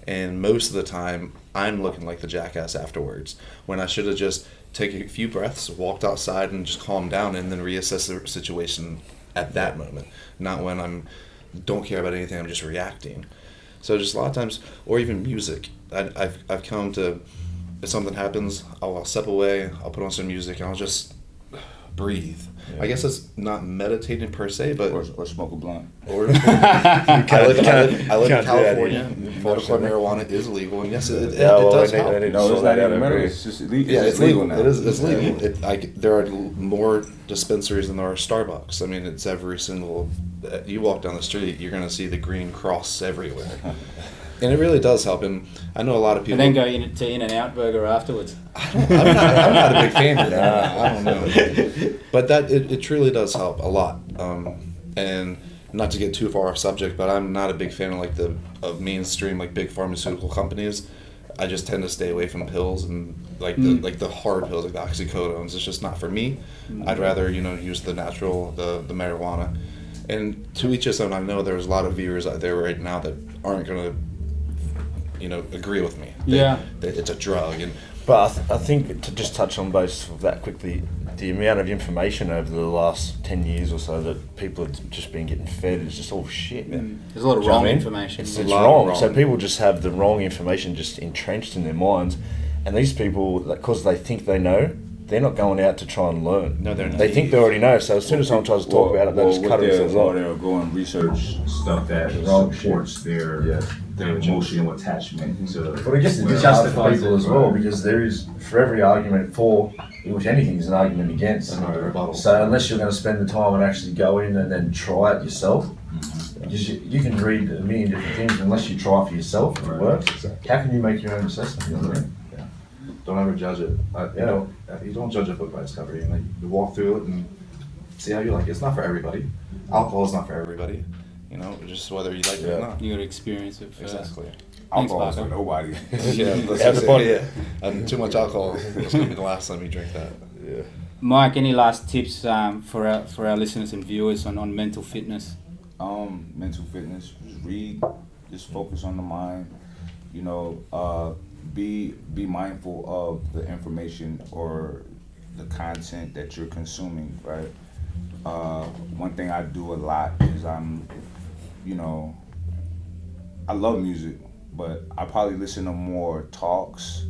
And most of the time, I'm looking like the jackass afterwards, when I should have just taken a few breaths, walked outside, and just calmed down, and then reassess the situation at that moment. Not when don't care about anything, I'm just reacting. So just a lot of times, or even music, I've come to, if something happens, I'll step away, I'll put on some music, and I'll just breathe. I guess it's not meditating per se, but or smoke a blunt. Or I live in California. Medical marijuana is legal, and yes, it does help. No, it's not even medical. It's just illegal. Yeah, it's legal now. It's legal. There are more dispensaries than there are Starbucks. I mean, it's every single. You walk down the street, you're going to see the green cross everywhere. And it really does help, and I know a lot of people. And then go to In-N-Out Burger afterwards. I'm not a big fan of that. I don't know, but it truly does help a lot. And not to get too far off subject, but I'm not a big fan of mainstream big pharmaceutical companies. I just tend to stay away from pills and the hard pills like the oxycodones. It's just not for me. I'd rather use the natural the marijuana. And to each his own. I know there's a lot of viewers out there right now that aren't going to agree with me. It's a drug. But I think to just touch on both of that quickly, the amount of information over the last 10 years or so that people have just been getting fed is just all shit, man. There's a lot of wrong information. It's wrong. So people just have the wrong information just entrenched in their minds. And these people, because they think they know, they're not going out to try and learn. No, they're not. They think they already know. So as soon as someone tries to talk about it, they just cut themselves off. Or they'll go and research stuff that supports their emotional attachment to. But I guess it justifies people as well, because there is, for every argument for, which anything is an argument against. So unless you're going to spend the time and actually go in and then try it yourself, you can read a million different things. Unless you try it for yourself, if it works, how can you make your own assessment? You know what I mean? Don't ever judge it. You don't judge a book by its cover. You walk through it and see how you like it. It's not for everybody. Alcohol is not for everybody. Just whether you like it or not. You got to experience it first. Exactly. Alcohol is for nobody. And too much alcohol is going to be the last time you drink that. Yeah. Mike, any last tips for our listeners and viewers on mental fitness? Mental fitness. Just read. Just focus on the mind. Be mindful of the information or the content that you're consuming, right? One thing I do a lot is I love music, but I probably listen to more talks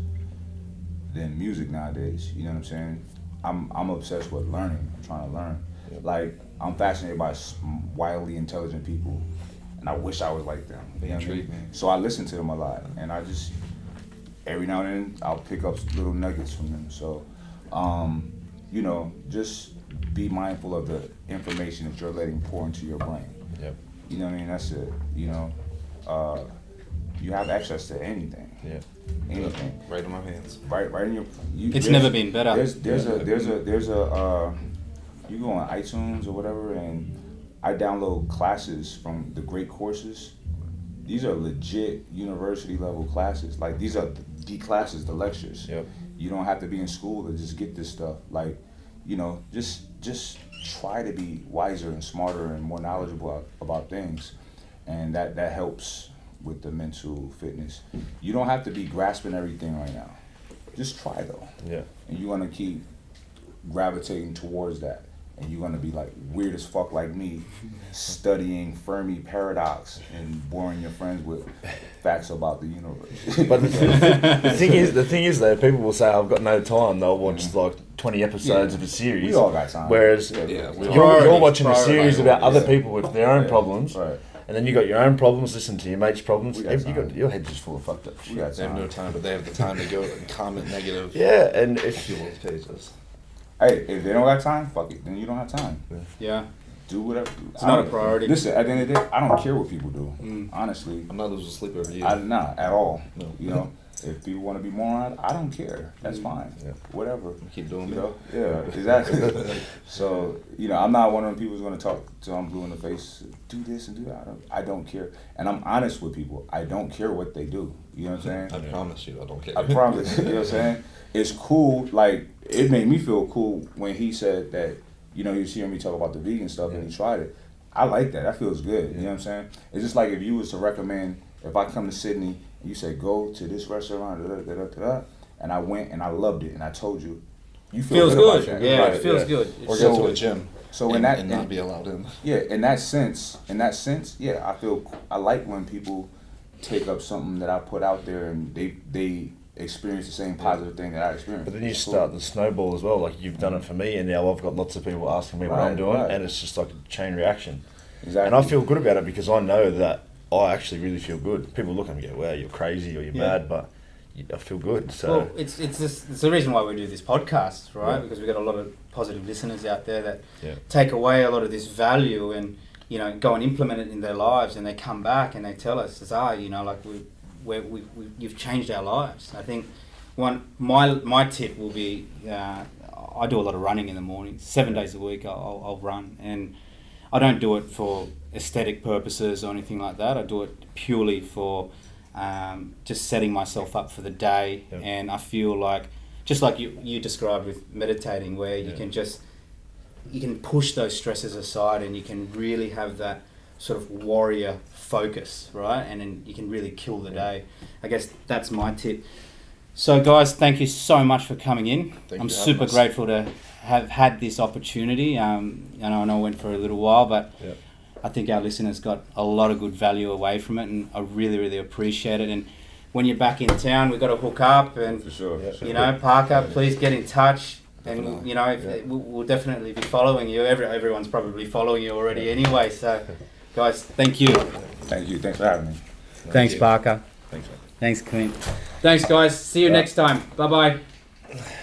than music nowadays. You know what I'm saying? I'm obsessed with learning. I'm trying to learn. Like, I'm fascinated by wildly intelligent people, and I wish I was like them. You know what I mean? So I listen to them a lot, and I just every now and then I'll pick up little nuggets from them. So, you know, just be mindful of the information that you're letting pour into your brain. Yep. You know what I mean? That's it. You know, you have access to anything. Yeah. Anything. Right in my hands. Right in your. It's never been better. There's a. You go on iTunes or whatever, and I download classes from the great courses. These are legit university level classes. Like, these are the classes, the lectures. Yep. You don't have to be in school to just get this stuff. Like, you know, just try to be wiser and smarter and more knowledgeable about things, and that helps with the mental fitness. You don't have to be grasping everything right now. Just try though. Yeah. And you're gonna keep gravitating towards that. And you're gonna be like weird as fuck like me, studying Fermi paradox and boring your friends with facts about the universe. But the thing is though, people will say, I've got no time. They'll watch like 20 episodes of a series. We all got time. Whereas you're watching a series about other people with their own problems. Right. And then you got your own problems, listen to your mate's problems. Your head's just full of fucked up shit. They have no time, but they have the time to go and comment negative. Yeah, and if people's pages. Hey, if they don't got time, fuck it. Then you don't have time. Yeah. Do whatever. It's not a priority. Listen, at the end of the day, I don't care what people do. Honestly. I'm not losing sleep over you. I'm not at all. No. You know, if people want to be morons, I don't care. That's fine. Yeah. Whatever. Keep doing You it. know? Yeah, exactly. So, you know, I'm not one of them people who's going to talk till I'm blue in the face, do this and do that. I don't care. And I'm honest with people. I don't care what they do. You know what I'm saying? I promise you, I don't care. I promise. You know what I'm saying? It's cool. Like, it made me feel cool when he said that, you know, he was hearing me talk about the vegan stuff and he tried it. I like that. That feels good. You know what I'm saying? It's just like if you was to recommend, if I come to Sydney and you say, go to this restaurant, and I went and I loved it and I told you, you feel Feels good. good. About that. Yeah, Right, it feels good. Or So- go to a gym. So and, in that and not be allowed in. Yeah, in that sense, yeah, I like when people take up something that I put out there and they experience the same positive thing that I experienced. But then you start the snowball as well. Like, you've done it for me, and now I've got lots of people asking me what I'm doing, and it's just like a chain reaction. Exactly. And I feel good about it because I know that I actually really feel good. People look at me and go, wow, you're crazy or you're mad, but I feel good. So well, it's the reason why we do this podcast, right? Because we've got a lot of positive listeners out there that take away a lot of this value and, you know, go and implement it in their lives, and they come back and they tell us, ZAH, you know, like you've changed our lives. I think my tip will be, I do a lot of running in the morning. 7 days a week I'll run, and I don't do it for aesthetic purposes or anything like that. I do it purely for just setting myself up for the day. And I feel like, just like you described with meditating, where you can push those stresses aside and you can really have that sort of warrior focus, right? And then you can really kill the day. I guess that's my tip. So guys, thank you so much for coming in. I'm super grateful to have had this opportunity. I know I went for a little while, but I think our listeners got a lot of good value away from it, and I really, really appreciate it. And when you're back in town, we've got to hook up, and For sure. you know, Parker, please get in touch. And you know, we'll definitely be following you. Everyone's probably following you already anyway. So, guys, thank you. Thank you. Thanks for having me. Thanks, Parker. thanks, man. Thanks, Clint. Thanks, guys. See you next time. Bye-bye.